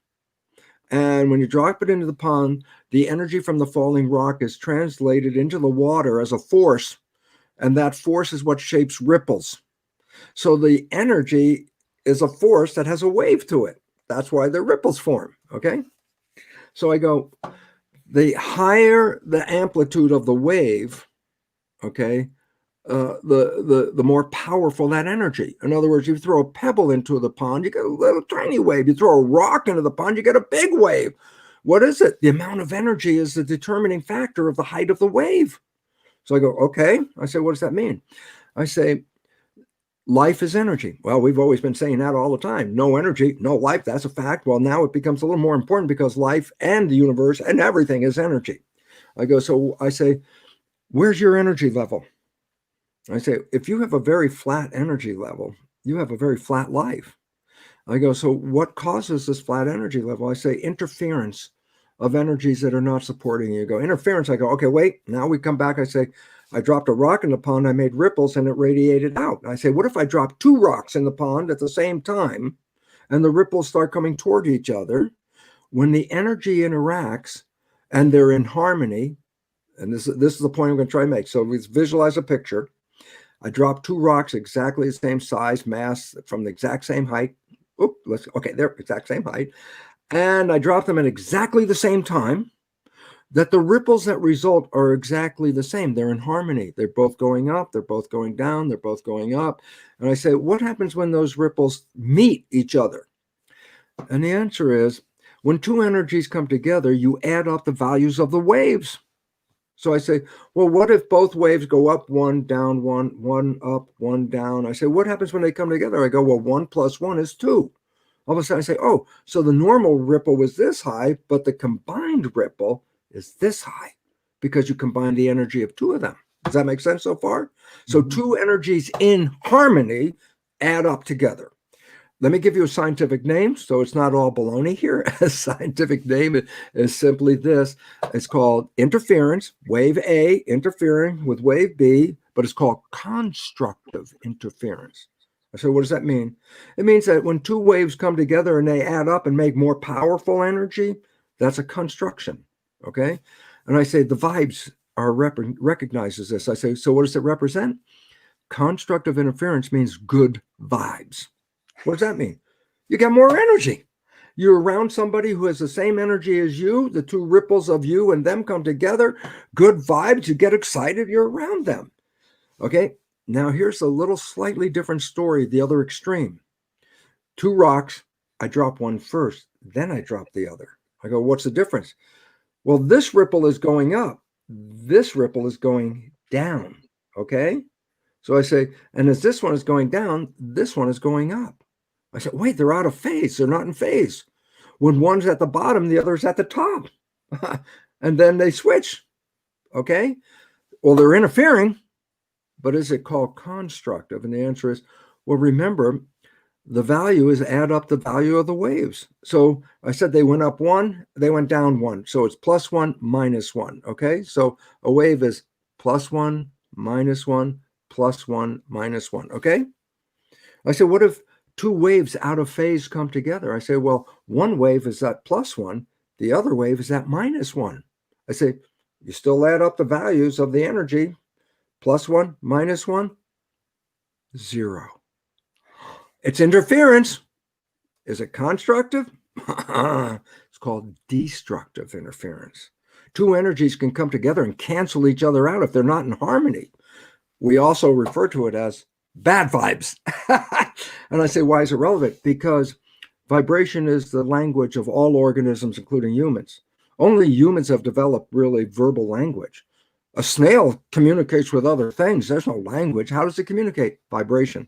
And when you drop it into the pond, the energy from the falling rock is translated into the water as a force. And that force is what shapes ripples. So the energy is a force that has a wave to it. That's why the ripples form. Okay. So I go, the higher the amplitude of the wave, okay, the more powerful that energy. In other words, you throw a pebble into the pond, you get a little tiny wave. You throw a rock into the pond, you get a big wave. What is it? The amount of energy is the determining factor of the height of the wave. So I go, okay. I say, what does that mean? I say, life is energy. Well, we've always been saying that all the time. No energy, no life. That's a fact. Well, now it becomes a little more important because life and the universe and everything is energy. I go, so I say, where's your energy level? I say, if you have a very flat energy level, you have a very flat life. I go, so what causes this flat energy level? I say, interference of energies that are not supporting you. Go, interference. I go, okay, wait. Now we come back. I say, I dropped a rock in the pond. I made ripples and it radiated out. I say, what if I drop two rocks in the pond at the same time and the ripples start coming toward each other? When the energy interacts and they're in harmony, and this is the point I'm going to try to make. So let's visualize a picture. I drop two rocks exactly the same size, mass, from the exact same height. They're exact same height. And I drop them at exactly the same time, that the ripples that result are exactly the same. They're in harmony. They're both going up. They're both going down. They're both going up. And I say, what happens when those ripples meet each other? And the answer is, when two energies come together, you add up the values of the waves. So I say, well, what if both waves go up one, down one, one up, one down? I say, what happens when they come together? I go, well, 1 + 1 is 2. All of a sudden I say, oh, so the normal ripple was this high, but the combined ripple is this high because you combine the energy of two of them. Does that make sense so far? So two energies in harmony add up together. Let me give you a scientific name, so it's not all baloney here. A scientific name is simply this. It's called interference, wave A interfering with wave B, but it's called constructive interference. I said, what does that mean? It means that when two waves come together and they add up and make more powerful energy, that's a construction, okay? And I say the vibes are recognizes this. I say, so what does it represent? Constructive interference means good vibes. What does that mean? You get more energy. You're around somebody who has the same energy as you. The two ripples of you and them come together. Good vibes. You get excited. You're around them. Okay. Now here's a little slightly different story, the other extreme. Two rocks. I drop one first. Then I drop the other. I go, what's the difference? Well, this ripple is going up. This ripple is going down. Okay. So I say, and as this one is going down, this one is going up. I said, wait, they're out of phase. They're not in phase. When one's at the bottom, the other's at the top. And then they switch. Okay. Well, they're interfering, but is it called constructive? And the answer is, well, remember, the value is add up the value of the waves. So I said they went up one, they went down one. So it's plus one, minus one. Okay. So a wave is plus one, minus one, plus one, minus one. Okay. I said, what if two waves out of phase come together? I say, well, one wave is at plus one, the other wave is at minus one. I say, you still add up the values of the energy, plus one, minus one, zero. It's interference. Is it constructive? It's called destructive interference. Two energies can come together and cancel each other out if they're not in harmony. We also refer to it as bad vibes. And I say, why is it relevant? Because vibration is the language of all organisms, including humans. Only humans have developed really verbal language. A snail communicates with other things. There's no language. How does it communicate? Vibration.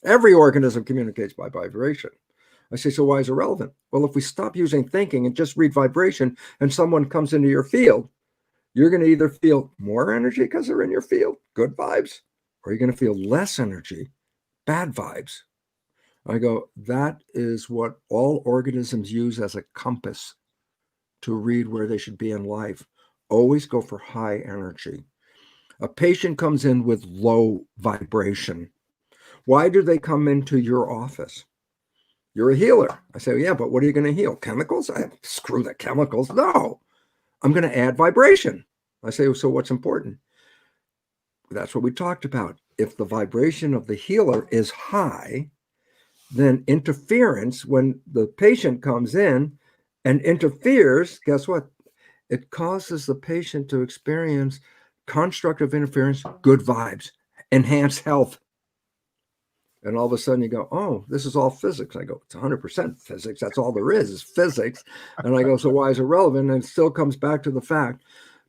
Every organism communicates by vibration. I say, so why is it relevant? Well, if we stop using thinking and just read vibration and someone comes into your field, you're going to either feel more energy because they're in your field, good vibes, or you're going to feel less energy, bad vibes. I go, that is what all organisms use as a compass to read where they should be in life. Always go for high energy. A patient comes in with low vibration. Why do they come into your office? You're a healer. I say, yeah, but what are you going to heal? Chemicals? Screw the chemicals. No, I'm going to add vibration. I say, so what's important? That's what we talked about. If the vibration of the healer is high, then interference, when the patient comes in and interferes, guess what? It causes the patient to experience constructive interference, good vibes, enhanced health. And all of a sudden you go, oh, this is all physics. I go, it's 100% physics. That's all there is physics. And I go, so why is it relevant? And it still comes back to the fact,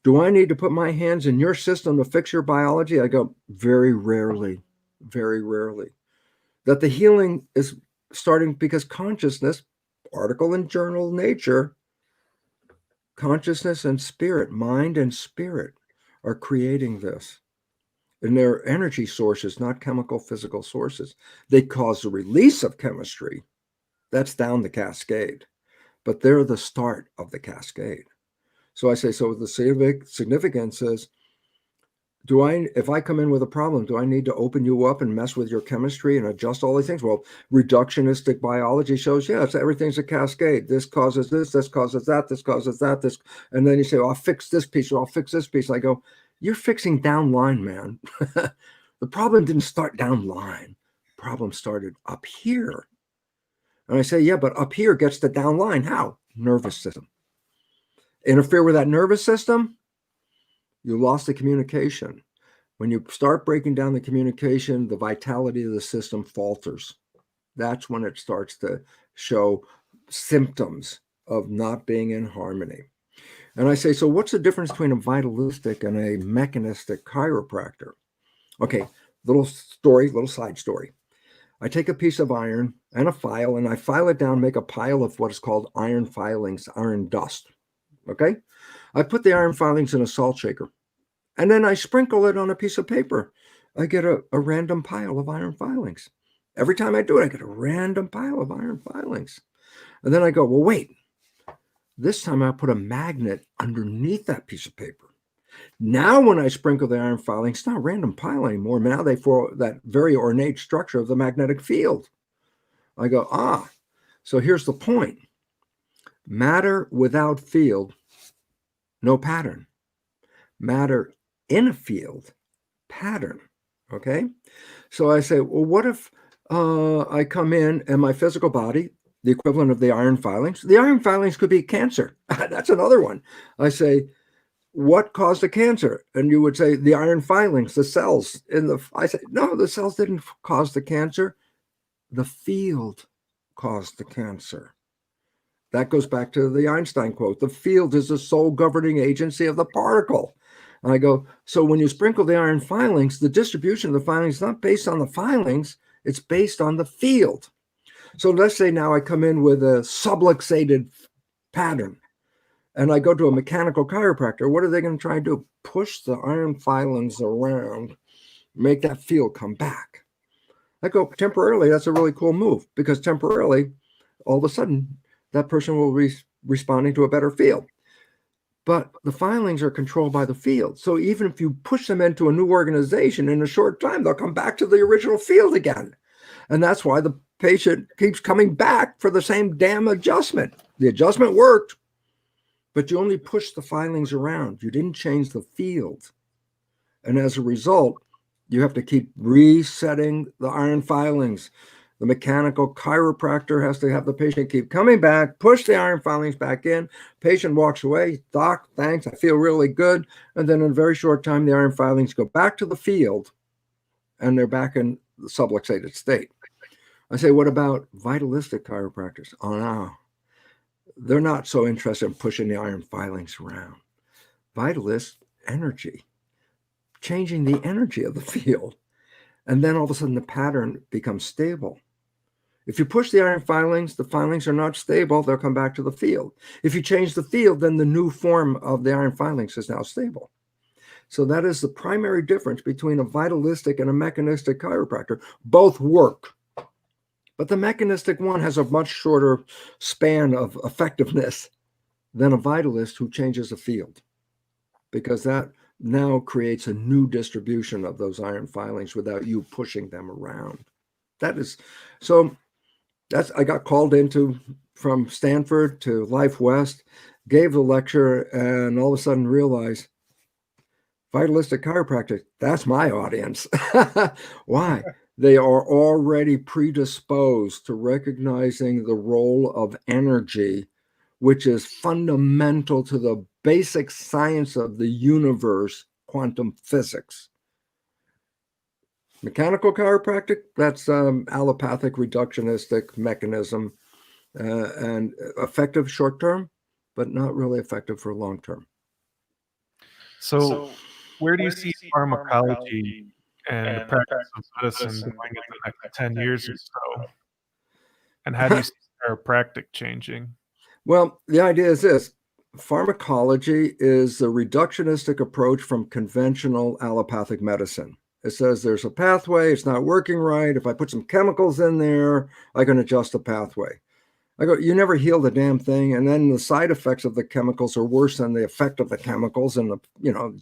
do I need to put my hands in your system to fix your biology? I go, very rarely, very rarely. That the healing is starting because consciousness, article in journal Nature, consciousness and spirit, mind and spirit are creating this. And they're energy sources, not chemical physical sources. They cause the release of chemistry. That's down the cascade. But they're the start of the cascade. So I say, so the significance is, if I come in with a problem, do I need to open you up and mess with your chemistry and adjust all these things? Well, reductionistic biology shows, yes, everything's a cascade. This causes this causes that, this causes that, this. And then you say, well, I'll fix this piece or I'll fix this piece. I go, you're fixing down line, man. The problem didn't start down line. The problem started up here. And I say, yeah, but up here gets the down line. How? Nervous system. Interfere with that nervous system, you lost the communication. When you start breaking down the communication, the vitality of the system falters. That's when it starts to show symptoms of not being in harmony. And I say, so what's the difference between a vitalistic and a mechanistic chiropractor? Okay, little side story. I take a piece of iron and a file, and I file it down, make a pile of what is called iron filings, iron dust. Okay? I put the iron filings in a salt shaker, and then I sprinkle it on a piece of paper. I get a random pile of iron filings. Every time I do it, I get a random pile of iron filings. And then I go, well, wait, this time I put a magnet underneath that piece of paper. Now, when I sprinkle the iron filings, it's not a random pile anymore. Now they form that very ornate structure of the magnetic field. I go, so here's the point. Matter without field, no pattern. Matter in a field, pattern. Okay? So I say, well, what if I come in and my physical body, the equivalent of the iron filings could be cancer. That's another one. I say, what caused the cancer? And you would say the iron filings, the cells I say, no, the cells didn't cause the cancer. The field caused the cancer. That goes back to the Einstein quote. The field is the sole governing agency of the particle. And I go, so when you sprinkle the iron filings, the distribution of the filings is not based on the filings, it's based on the field. So let's say now I come in with a subluxated pattern. And I go to a mechanical chiropractor. What are they going to try and do? Push the iron filings around, make that field come back. I go, temporarily, that's a really cool move, because temporarily, all of a sudden, that person will be responding to a better field. But the filings are controlled by the field. So even if you push them into a new organization in a short time, they'll come back to the original field again. And that's why the patient keeps coming back for the same damn adjustment. The adjustment worked, but you only pushed the filings around. You didn't change the field. And as a result, you have to keep resetting the iron filings. The mechanical chiropractor has to have the patient keep coming back, push the iron filings back in. Patient walks away. Doc, thanks. I feel really good. And then in a very short time, the iron filings go back to the field and they're back in the subluxated state. I say, what about vitalistic chiropractors? Oh, no. They're not so interested in pushing the iron filings around. Vitalist energy, changing the energy of the field. And then all of a sudden the pattern becomes stable. If you push the iron filings are not stable, they'll come back to the field. If you change the field, then the new form of the iron filings is now stable. So that is the primary difference between a vitalistic and a mechanistic chiropractor. Both work. But the mechanistic one has a much shorter span of effectiveness than a vitalist who changes a field, because that now creates a new distribution of those iron filings without you pushing them around. I got called into from Stanford to Life West, gave the lecture, and all of a sudden realized vitalistic chiropractic, that's my audience. Why? They are already predisposed to recognizing the role of energy, which is fundamental to the basic science of the universe, quantum physics. Mechanical chiropractic, that's allopathic reductionistic mechanism, and effective short term, but not really effective for long term. So where do you see pharmacology and the practice of medicine going in the next 10 years or so? And how do you see chiropractic changing? Well, the idea is this. Pharmacology is the reductionistic approach from conventional allopathic medicine. It says there's a pathway, it's not working right. If I put some chemicals in there, I can adjust the pathway. I go, you never heal the damn thing. And then the side effects of the chemicals are worse than the effect of the chemicals, and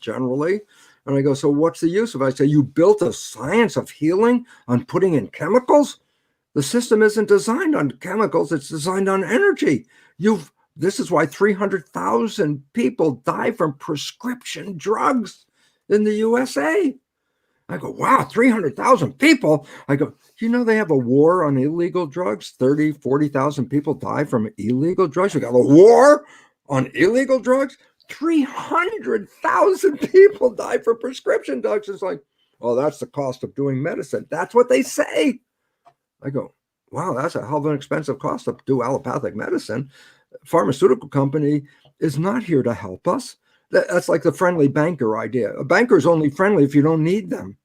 generally. And I go, so what's the use of it? I say, you built a science of healing on putting in chemicals? The system isn't designed on chemicals, it's designed on energy. This is why 300,000 people die from prescription drugs in the USA. I go, wow, 300,000 people. I go, they have a war on illegal drugs. 30, 40,000 people die from illegal drugs. We got a war on illegal drugs. 300,000 people die from prescription drugs. It's like, well, that's the cost of doing medicine. That's what they say. I go, wow, that's a hell of an expensive cost to do allopathic medicine. Pharmaceutical company is not here to help us. That's like the friendly banker idea. A banker is only friendly if you don't need them.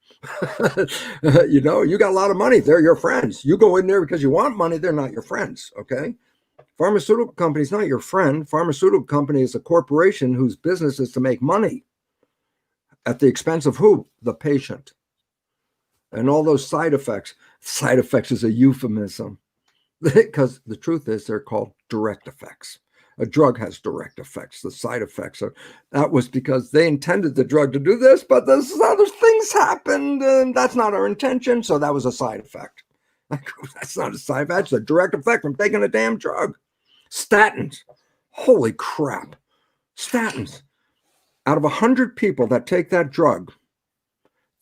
You got a lot of money, they're your friends. You go in there because you want money, they're not your friends, okay? Pharmaceutical company is not your friend. Pharmaceutical company is a corporation whose business is to make money at the expense of who? The patient. And all those side effects is a euphemism because the truth is they're called direct effects. A drug has direct effects. The side effects that was because they intended the drug to do this, but there's other things happened, and that's not our intention. So that was a side effect. That's not a side effect. It's a direct effect from taking a damn drug. Statins. Holy crap. Statins. Out of 100 people that take that drug,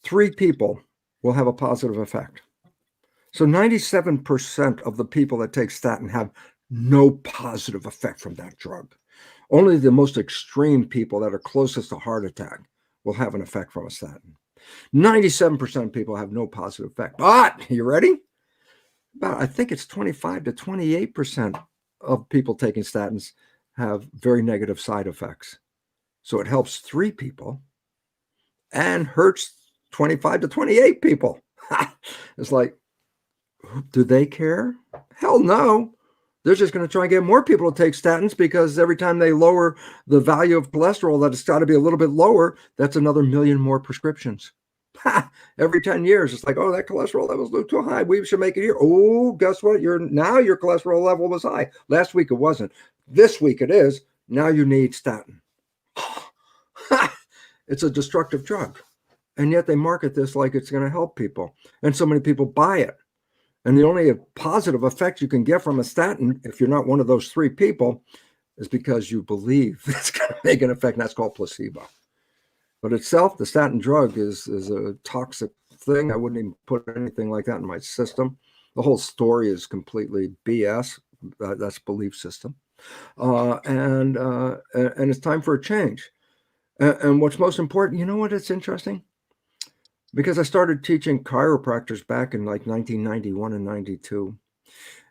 3 people will have a positive effect. So 97% of the people that take statin have no positive effect from that drug. Only the most extreme people that are closest to heart attack will have an effect from a statin. 97% of people have no positive effect. But, you ready? I think it's 25 to 28% of people taking statins have very negative side effects. So it helps 3 people and hurts 25 to 28 people. It's like, do they care? Hell no. They're just going to try and get more people to take statins because every time they lower the value of cholesterol, that it's got to be a little bit lower. That's another 1 million more prescriptions. Every 10 years, it's like, oh, that cholesterol level's a little too high. We should make it here. Oh, guess what? Your cholesterol level was high. Last week it wasn't. This week it is. Now you need statin. It's a destructive drug. And yet they market this like it's going to help people. And so many people buy it. And the only positive effect you can get from a statin, if you're not one of those 3 people, is because you believe it's going to make an effect, and that's called placebo. But itself, the statin drug is a toxic thing. I wouldn't even put anything like that in my system. The whole story is completely BS. That's belief system. And it's time for a change. And what's most important, you know what? It's interesting. Because I started teaching chiropractors back in like 1991 and 92.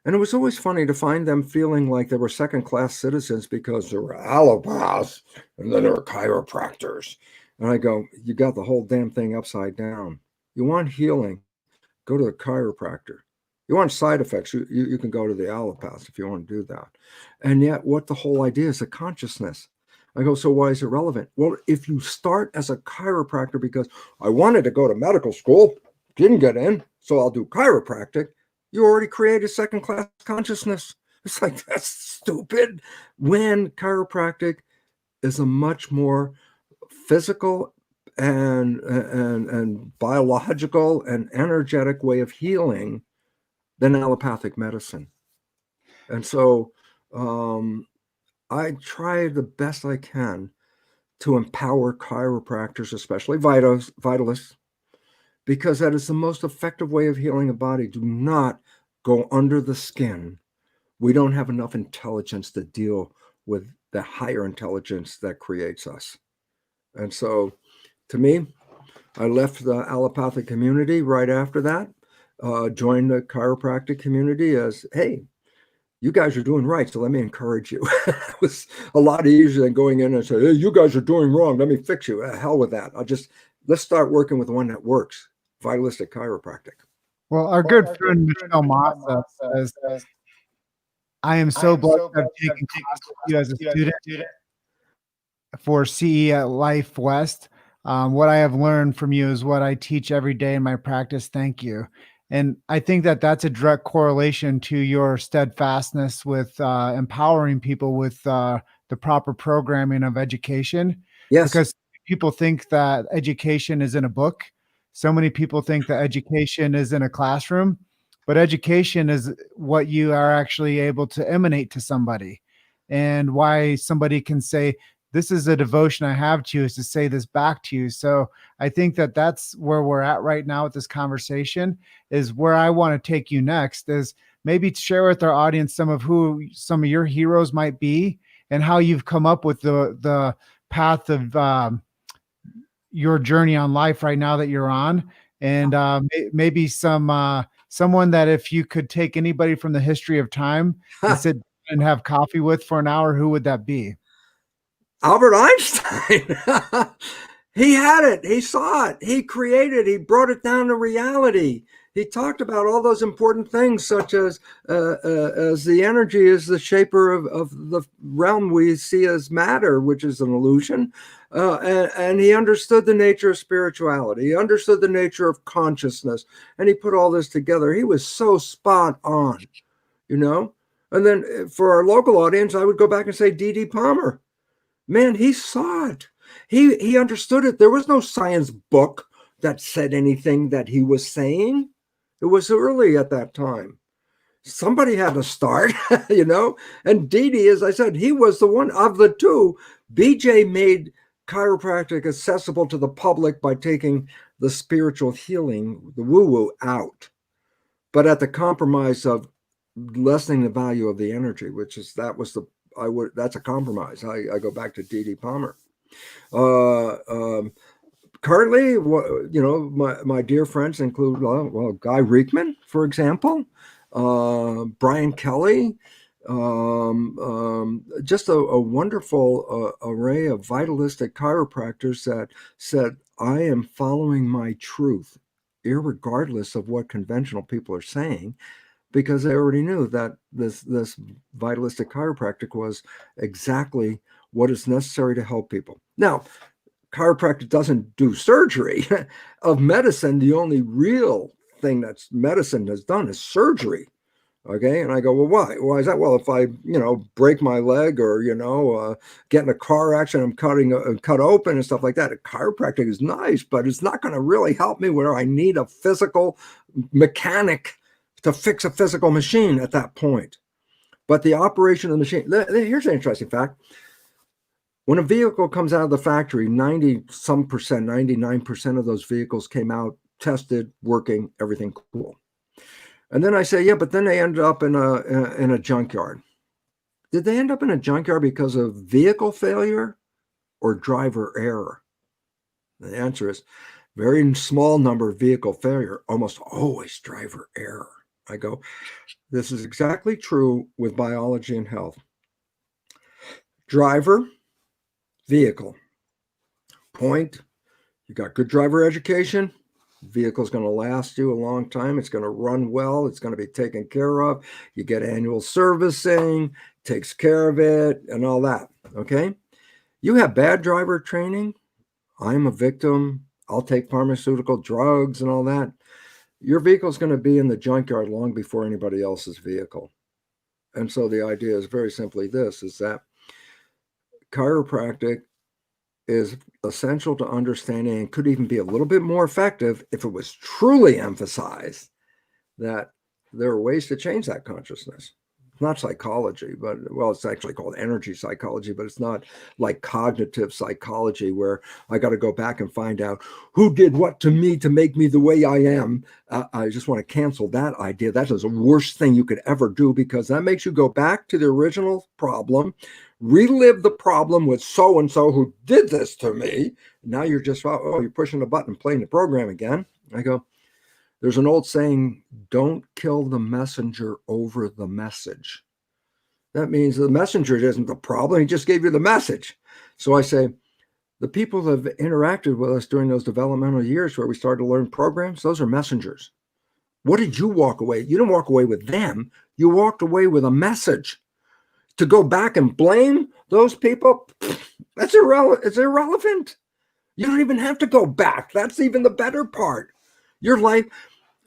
And it was always funny to find them feeling like they were second-class citizens because they were allopaths and then they were chiropractors. And I go, you got the whole damn thing upside down. You want healing, go to the chiropractor. You want side effects, you can go to the allopaths if you want to do that. And yet what the whole idea is, a consciousness. I go, so why is it relevant? Well, if you start as a chiropractor because I wanted to go to medical school, didn't get in, so I'll do chiropractic, you already created second-class consciousness. It's like, that's stupid. When chiropractic is a much more physical and biological and energetic way of healing than allopathic medicine. And so, I try the best I can to empower chiropractors, especially vitalists, because that is the most effective way of healing a body. Do not go under the skin. We don't have enough intelligence to deal with the higher intelligence that creates us. And so, to me, I left the allopathic community right after that, joined the chiropractic community as, hey, you guys are doing right, so let me encourage you. It was a lot easier than going in and saying, hey, you guys are doing wrong, let me fix you. Hell with that. Let's start working with one that works, vitalistic chiropractic. Well, our good friend Michelle Massa says, I am so blessed to have taken class with you as a student for CE at Life West. What I have learned from you is what I teach every day in my practice. Thank you. And I think that that's a direct correlation to your steadfastness with empowering people with the proper programming of education. Yes. Because people think that education is in a book. So many people think that education is in a classroom, but education is what you are actually able to emanate to somebody. And why somebody can say, this is a devotion I have to you, is to say this back to you. So I think that that's where we're at right now with this conversation, is where I want to take you next, is maybe to share with our audience some of your heroes might be and how you've come up with the path of your journey on life right now that you're on. And maybe someone that if you could take anybody from the history of time and sit and have coffee with for an hour, who would that be? Albert Einstein. He had it. He saw it. He created. He brought it down to reality. He talked about all those important things, such as the energy is the shaper of the realm we see as matter, which is an illusion. And he understood the nature of spirituality. He understood the nature of consciousness. And he put all this together. He was so spot on, you know? And then for our local audience, I would go back and say D.D. Palmer. Man, he saw it. He understood it. There was no science book that said anything that he was saying. It was early at that time. Somebody had to start, you know? And Didi, as I said, he was the one of the two. BJ made chiropractic accessible to the public by taking the spiritual healing, the woo-woo, out, but at the compromise of lessening the value of the energy, that's a compromise. I go back to D.D. Palmer. Currently, you know, my dear friends include, Guy Reekman, for example, Brian Kelly, just a wonderful array of vitalistic chiropractors that said, I am following my truth, irregardless of what conventional people are saying, because they already knew that this vitalistic chiropractic was exactly what is necessary to help people. Now, chiropractic doesn't do surgery. Of medicine, the only real thing that's medicine has done is surgery. Okay. And I go, well, why? Why is that? Well, if I, you know, break my leg or, you know, get in a car accident, I'm cut open and stuff like that. Chiropractic is nice, but it's not going to really help me where I need a physical mechanic to fix a physical machine at that point. But the operation of the machine, here's an interesting fact. When a vehicle comes out of the factory, 99% of those vehicles came out, tested, working, everything cool. And then I say, yeah, but then they ended up in a junkyard. Did they end up in a junkyard because of vehicle failure or driver error? The answer is very small number of vehicle failure, almost always driver error. I go, this is exactly true with biology and health. Driver, vehicle. Point, you got good driver education, vehicle's going to last you a long time. It's going to run well. It's going to be taken care of. You get annual servicing, takes care of it, and all that. Okay. You have bad driver training. I'm a victim. I'll take pharmaceutical drugs and all that. Your vehicle's going to be in the junkyard long before anybody else's vehicle. And so the idea is very simply this, is that chiropractic is essential to understanding and could even be a little bit more effective if it was truly emphasized that there are ways to change that consciousness. It's not psychology, but it's actually called energy psychology, but it's not like cognitive psychology where I got to go back and find out who did what to me to make me the way I am. I just want to cancel that idea. That is the worst thing you could ever do, because that makes you go back to the original problem, relive the problem with so-and-so who did this to me. Now you're just, you're pushing the button, playing the program again. I go, there's an old saying, don't kill the messenger over the message. That means the messenger isn't the problem. He just gave you the message. So I say, the people that have interacted with us during those developmental years where we started to learn programs, those are messengers. What did you walk away? You didn't walk away with them. You walked away with a message. To go back and blame those people, that's it's irrelevant. You don't even have to go back. That's even the better part. Your life,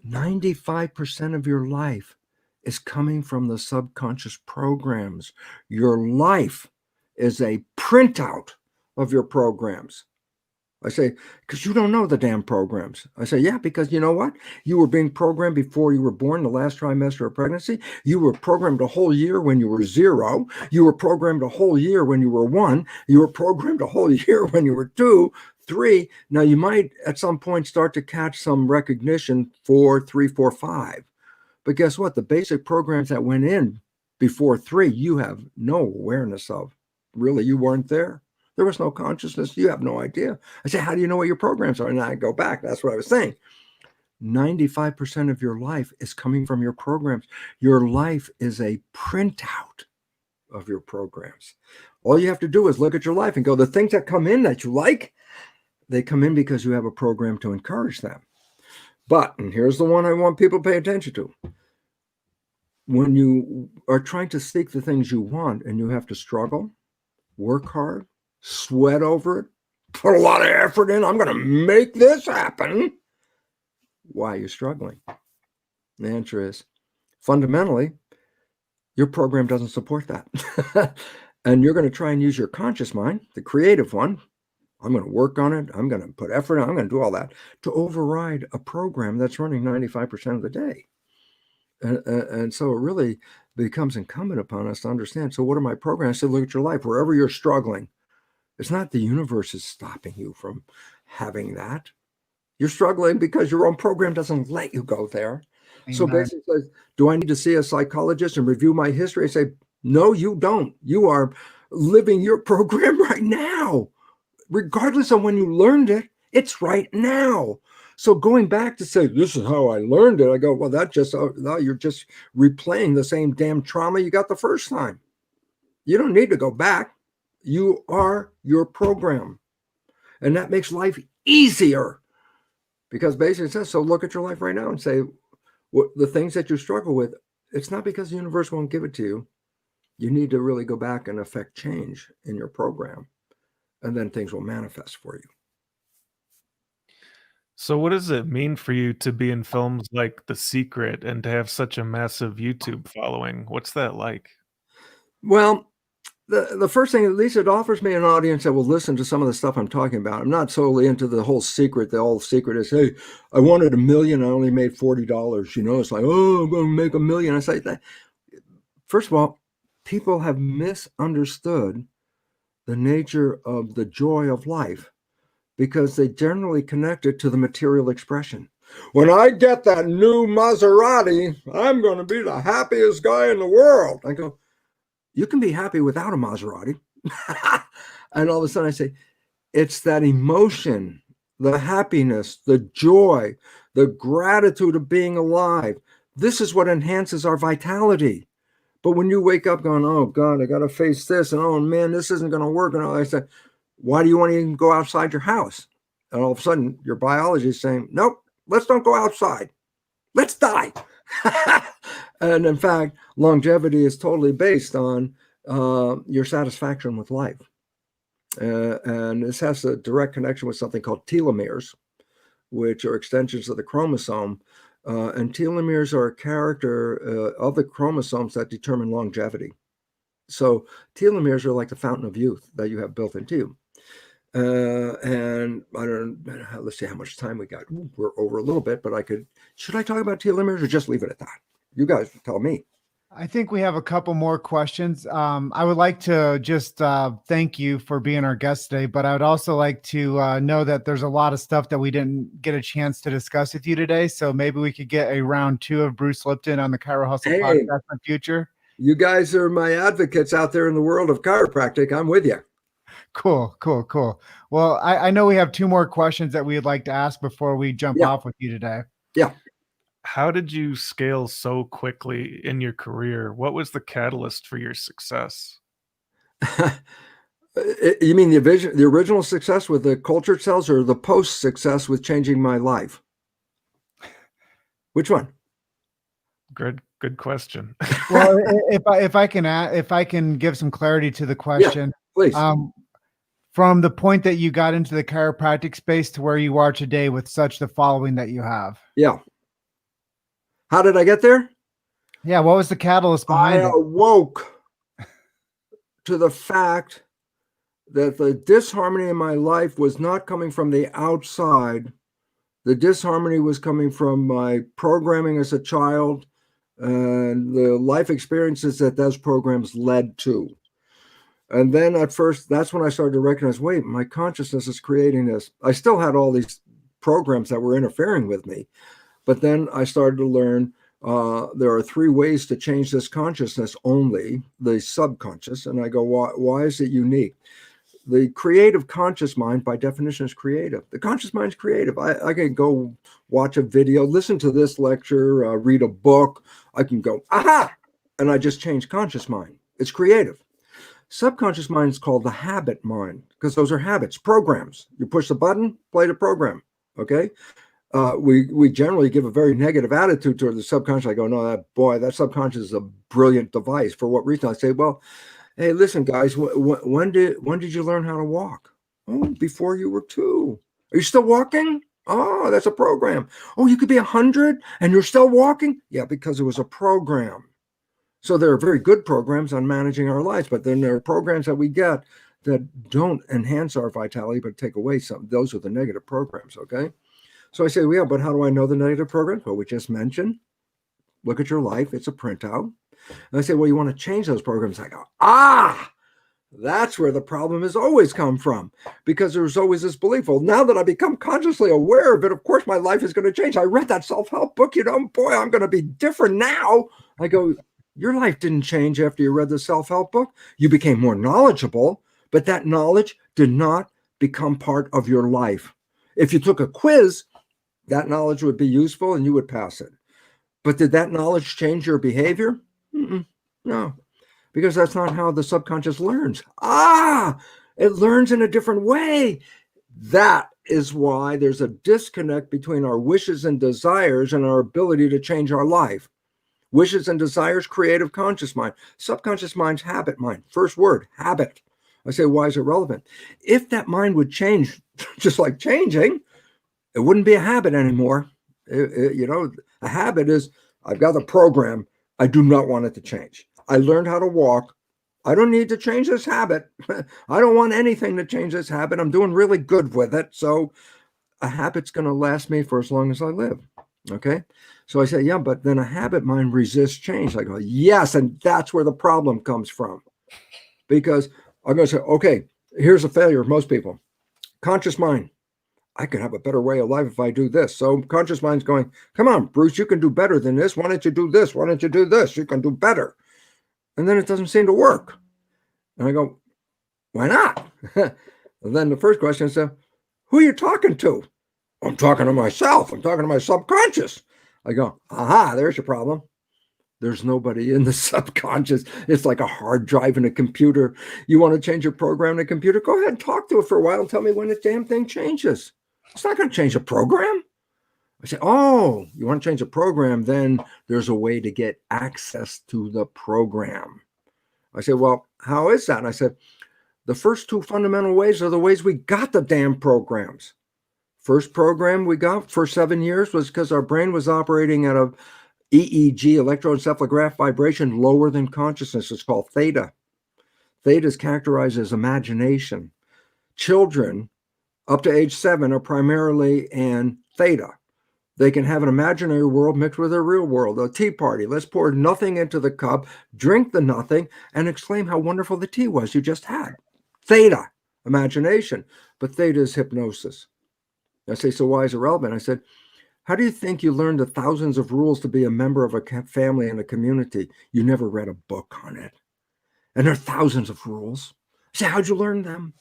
95% of your life is coming from the subconscious programs. Your life is a printout of your programs. I say, because you don't know the damn programs. I say, yeah, because you know what? You were being programmed before you were born, the last trimester of pregnancy. You were programmed a whole year when you were 0. You were programmed a whole year when you were 1. You were programmed a whole year when you were 2, 3. Now, you might at some point start to catch some recognition 4, 3, 4, 5. But guess what? The basic programs that went in before 3, you have no awareness of. Really, you weren't there. There was no consciousness. You have no idea. I say, how do you know what your programs are? And I go back. That's what I was saying. 95% of your life is coming from your programs. Your life is a printout of your programs. All you have to do is look at your life and go, the things that come in that you like, they come in because you have a program to encourage them. But, and here's the one I want people to pay attention to. When you are trying to seek the things you want and you have to struggle, work hard, sweat over it, put a lot of effort in. I'm going to make this happen. Why are you struggling? The answer is fundamentally, your program doesn't support that. And you're going to try and use your conscious mind, the creative one. I'm going to work on it. I'm going to put effort on. I'm going to do all that to override a program that's running 95% of the day. And so it really becomes incumbent upon us to understand. So what are my programs? I say, look at your life. Wherever you're struggling, it's not the universe is stopping you from having that. You're struggling because your own program doesn't let you go there. Amen. So basically, do I need to see a psychologist and review my history? I say, no, you don't. You are living your program right now. Regardless of when you learned it, it's right now. So going back to say, this is how I learned it, I go, well, no, you're just replaying the same damn trauma you got the first time. You don't need to go back. You are your program. And that makes life easier. Because basically it says, so look at your life right now and say, what the things that you struggle with, it's not because the universe won't give it to you. You need to really go back and affect change in your program. And then things will manifest for you. So what does it mean for you to be in films like The Secret and to have such a massive YouTube following? What's that like? Well, the first thing, at least it offers me an audience that will listen to some of the stuff I'm talking about. I'm not solely into the whole secret. The whole secret is, hey, I wanted $1 million. I only made $40. You know, it's like, oh, I'm going to make $1 million. I say that. First of all, people have misunderstood the nature of the joy of life because they generally connect it to the material expression. When I get that new Maserati, I'm going to be the happiest guy in the world. I go, you can be happy without a Maserati. And all of a sudden I say, it's that emotion, the happiness, the joy, the gratitude of being alive. This is what enhances our vitality. But when you wake up going, oh God, I got to face this, and oh man, this isn't going to work. And I said, why do you want to even go outside your house? And all of a sudden your biology is saying, nope, let's don't go outside. Let's die. And in fact, longevity is totally based on your satisfaction with life. And this has a direct connection with something called telomeres, which are extensions of the chromosome. And telomeres are a character of the chromosomes that determine longevity. So telomeres are like the fountain of youth that you have built into you. And I don't know, let's see how much time we got. Ooh, we're over a little bit, but should I talk about telomeres or just leave it at that? You guys tell me. I think we have a couple more questions. I would like to just thank you for being our guest today, but I would also like to know that there's a lot of stuff that we didn't get a chance to discuss with you today. So maybe we could get a round 2 of Bruce Lipton on the Chiro Hustle podcast in the future. You guys are my advocates out there in the world of chiropractic. I'm with you. Cool. Well, I know we have 2 more questions that we'd like to ask before we jump off with you today. Yeah. How did you scale so quickly in your career? What was the catalyst for your success? You mean the original success with the cultured cells or the post success with changing my life? Which one? Good question. Well, if I can give some clarity to the question, please. From the point that you got into the chiropractic space to where you are today with such the following that you have. Yeah. How did I get there? Yeah. What was the catalyst behind it? I awoke to the fact that the disharmony in my life was not coming from the outside. The disharmony was coming from my programming as a child and the life experiences that those programs led to. And then at first, that's when I started to recognize, wait, my consciousness is creating this. I still had all these programs that were interfering with me. But then I started to learn there are 3 ways to change this consciousness only, the subconscious. And I go, why is it unique? The creative conscious mind, by definition, is creative. The conscious mind is creative. I can go watch a video, listen to this lecture, read a book. I can go, aha! And I just change conscious mind. It's creative. Subconscious mind is called the habit mind because those are habits, programs. You push the button, play the program. Okay. We generally give a very negative attitude toward the subconscious. I go, no, that subconscious is a brilliant device. For what reason? I say, well, hey, listen, guys, when did you learn how to walk? Oh, before you were 2. Are you still walking? Oh, that's a program. Oh, you could be 100 and you're still walking? Yeah, because it was a program. So there are very good programs on managing our lives, but then there are programs that we get that don't enhance our vitality, but take away some. Those are the negative programs, okay? So I say, well, yeah, but how do I know the negative programs? Well, we just mentioned, look at your life. It's a printout. And I say, well, you want to change those programs. I go, that's where the problem has always come from, because there's always this belief, well, now that I become consciously aware of it, of course, my life is going to change. I read that self-help book, boy, I'm going to be different now. I go, your life didn't change after you read the self-help book. You became more knowledgeable, but that knowledge did not become part of your life. If you took a quiz, that knowledge would be useful and you would pass it. But did that knowledge change your behavior? No. Because that's not how the subconscious learns. It learns in a different way. That is why there's a disconnect between our wishes and desires and our ability to change our life. Wishes and desires, creative conscious mind. Subconscious mind's habit mind. First word, habit. I say, why is it relevant? If that mind would change, just like changing, it wouldn't be a habit anymore. A habit is, I've got a program. I do not want it to change. I learned how to walk. I don't need to change this habit. I don't want anything to change this habit. I'm doing really good with it. So a habit's going to last me for as long as I live. Okay. So I say, yeah, but then a habit mind resists change. I go, yes. And that's where the problem comes from. Because I'm going to say, okay, here's a failure of most people. Conscious mind. I could have a better way of life if I do this. So conscious mind's going, come on, Bruce, you can do better than this. Why don't you do this? Why don't you do this? You can do better. And then it doesn't seem to work. And I go, why not? And then the first question is, who are you talking to? I'm talking to myself. I'm talking to my subconscious. I go, there's your problem. There's nobody in the subconscious. It's like a hard drive in a computer. You want to change your program in a computer? Go ahead and talk to it for a while and tell me when the damn thing changes. It's not going to change a program. I say, you want to change a program? Then there's a way to get access to the program. I said, well, how is that? And I said, the first 2 fundamental ways are the ways we got the damn programs. First program we got for 7 years was because our brain was operating at a EEG, electroencephalograph vibration, lower than consciousness. It's called theta. Theta is characterized as imagination. Children up to age 7 are primarily in theta. They can have an imaginary world mixed with a real world. A tea party. Let's pour nothing into the cup, drink the nothing, and exclaim how wonderful the tea was you just had. Theta, imagination. But theta is hypnosis. I say, so why is it relevant? I said, how do you think you learned the thousands of rules to be a member of a family and a community? You never read a book on it. And there are thousands of rules. I say, how'd you learn them?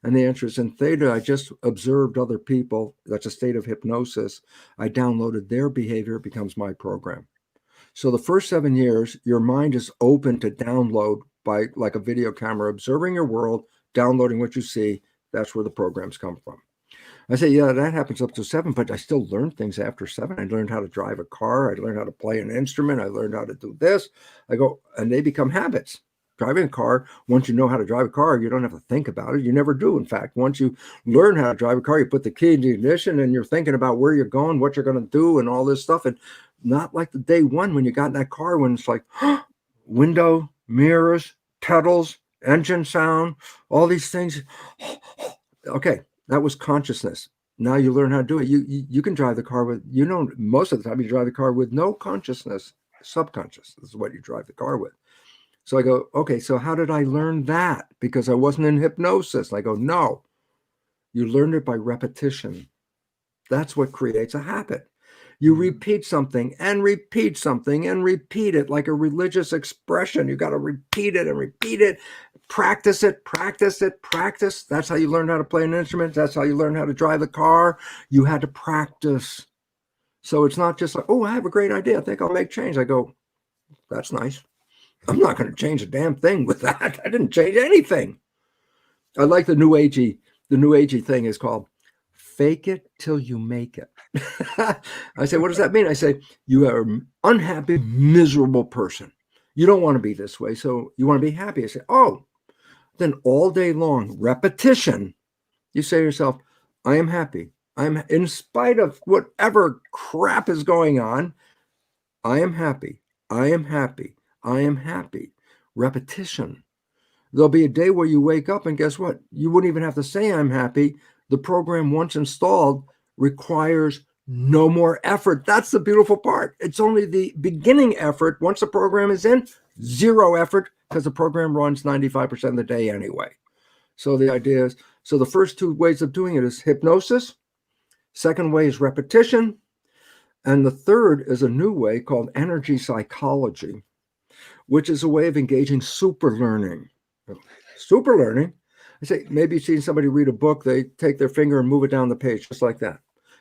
And the answer is, in theta, I just observed other people. That's a state of hypnosis. I downloaded their behavior. It becomes my program. So the first 7 years, your mind is open to download by like a video camera, observing your world, downloading what you see. That's where the programs come from. I say, yeah, that happens up to 7, but I still learn things after 7. I learned how to drive a car. I learned how to play an instrument. I learned how to do this. I go, and they become habits. Driving a car, once you know how to drive a car, you don't have to think about it. You never do. In fact, once you learn how to drive a car, you put the key in the ignition and you're thinking about where you're going, what you're going to do, and all this stuff. And not like the day one when you got in that car when it's like window, mirrors, pedals, engine sound, all these things. Okay, that was consciousness. Now you learn how to do it. You can drive the car with, most of the time you drive the car with no consciousness, subconscious. This is what you drive the car with. So I go, okay, so how did I learn that? Because I wasn't in hypnosis. I go, no, you learned it by repetition. That's what creates a habit. You repeat something and repeat something and repeat it like a religious expression. You got to repeat it and repeat it. Practice it, practice it, practice. That's how you learn how to play an instrument. That's how you learn how to drive the car. You had to practice. So it's not just like, I have a great idea. I think I'll make change. I go, that's nice. I'm not going to change a damn thing with that. I didn't change anything. I like the new agey thing is called fake it till you make it. I say, what does that mean? I say, you are an unhappy, miserable person. You don't want to be this way. So you want to be happy. I say, then all day long, repetition. You say to yourself, I am happy. I'm in spite of whatever crap is going on. I am happy. I am happy. I am happy. Repetition. There'll be a day where you wake up and guess what? You wouldn't even have to say I'm happy. The program, once installed, requires no more effort. That's the beautiful part. It's only the beginning effort. Once the program is in, zero effort, because the program runs 95% of the day anyway. So the idea is, so the first two ways of doing it is hypnosis. Second way is repetition. And the third is a new way called energy psychology, which is a way of engaging super learning. Super learning. I say, maybe you've seen somebody read a book, they take their finger and move it down the page, just like that.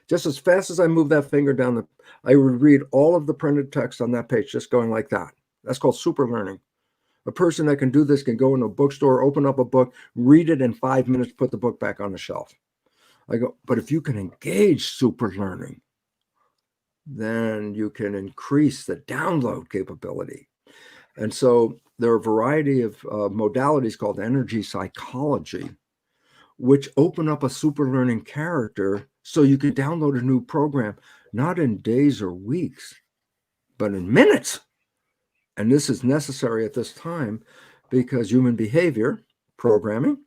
Just as fast as I move that finger down, I would read all of the printed text on that page, just going like that. That's called super learning. A person that can do this can go into a bookstore, open up a book, read it in 5 minutes, put the book back on the shelf. I go, but if you can engage super learning, then you can increase the download capability. And so there are a variety of modalities called energy psychology, which open up a super learning character so you can download a new program, not in days or weeks, but in minutes. And this is necessary at this time because human behavior programming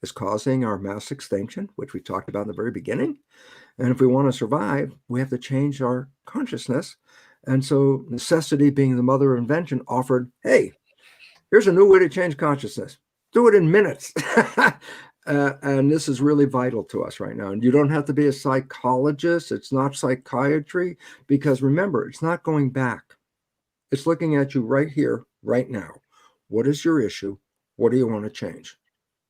is causing our mass extinction, which we talked about in the very beginning. And if we want to survive, we have to change our consciousness. And so necessity, being the mother of invention, offered, hey, here's a new way to change consciousness. Do it in minutes. And this is really vital to us right now. And you don't have to be a psychologist. It's not psychiatry, because remember, it's not going back. It's looking at you right here, right now. What is your issue? What do you want to change?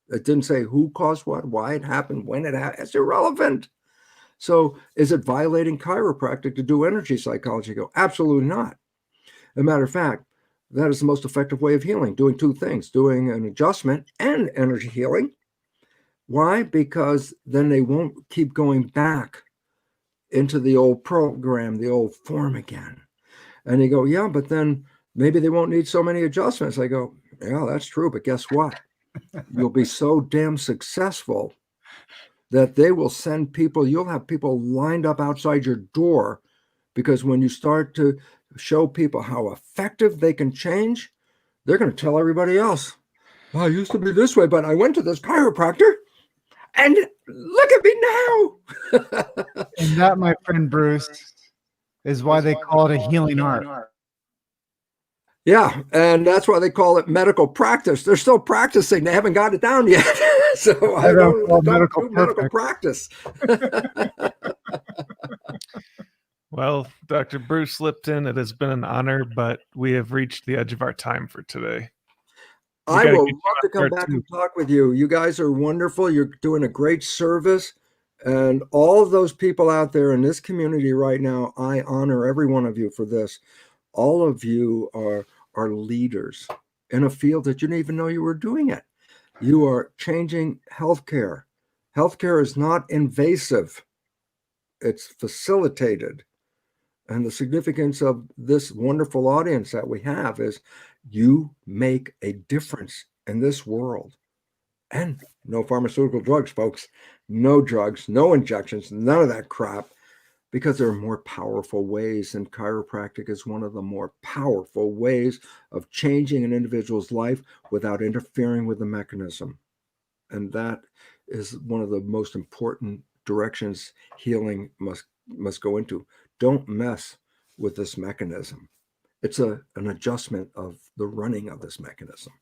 It didn't say who caused what, why it happened, when it happened. It's irrelevant. So is it violating chiropractic to do energy psychology? Go, absolutely not. As a matter of fact, that is the most effective way of healing, doing two things, doing an adjustment and energy healing. Why? Because then they won't keep going back into the old program, the old form again. And you go, yeah, but then maybe they won't need so many adjustments. I go, yeah, that's true. But guess what? You'll be so damn successful that they will send people, you'll have people lined up outside your door, because when you start to show people how effective they can change, they're going to tell everybody else, well, I used to be this way, but I went to this chiropractor and look at me now. And that, my friend Bruce, is why they call it a healing art. Yeah, and that's why they call it medical practice. They're still practicing. They haven't got it down yet. So I don't do medical practice. Well, Dr. Bruce Lipton, it has been an honor, but we have reached the edge of our time for today. I will love to come back and talk with you. You guys are wonderful. You're doing a great service. And all of those people out there in this community right now, I honor every one of you for this. All of you are leaders in a field that you didn't even know you were doing it. You are changing healthcare. Healthcare is not invasive. It's facilitated. And the significance of this wonderful audience that we have is you make a difference in this world. And no pharmaceutical drugs, folks. No drugs, no injections, none of that crap, because there are more powerful ways, and chiropractic is one of the more powerful ways of changing an individual's life without interfering with the mechanism. And that is one of the most important directions healing must go into. Don't mess with this mechanism. It's an adjustment of the running of this mechanism.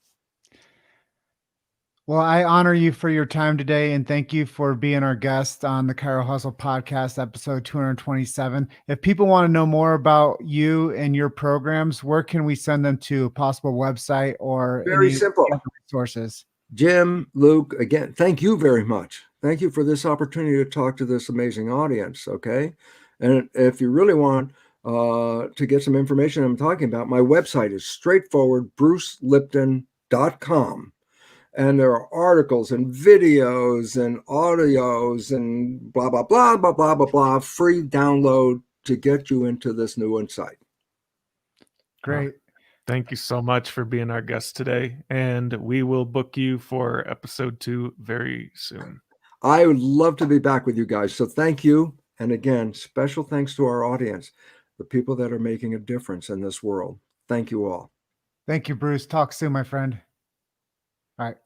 Well, I honor you for your time today, and thank you for being our guest on the Chiro Hustle podcast, episode 227. If people want to know more about you and your programs, where can we send them to? A possible website or very simple resources? Jim, Luke, again, thank you very much. Thank you for this opportunity to talk to this amazing audience. Okay. And if you really want to get some information I'm talking about, my website is straightforward, brucelipton.com. And there are articles and videos and audios and blah, blah, blah, blah, blah, blah, blah, free download to get you into this new insight. Great. Thank you so much for being our guest today. And we will book you for episode 2 very soon. I would love to be back with you guys. So thank you. And again, special thanks to our audience, the people that are making a difference in this world. Thank you all. Thank you, Bruce. Talk soon, my friend. All right.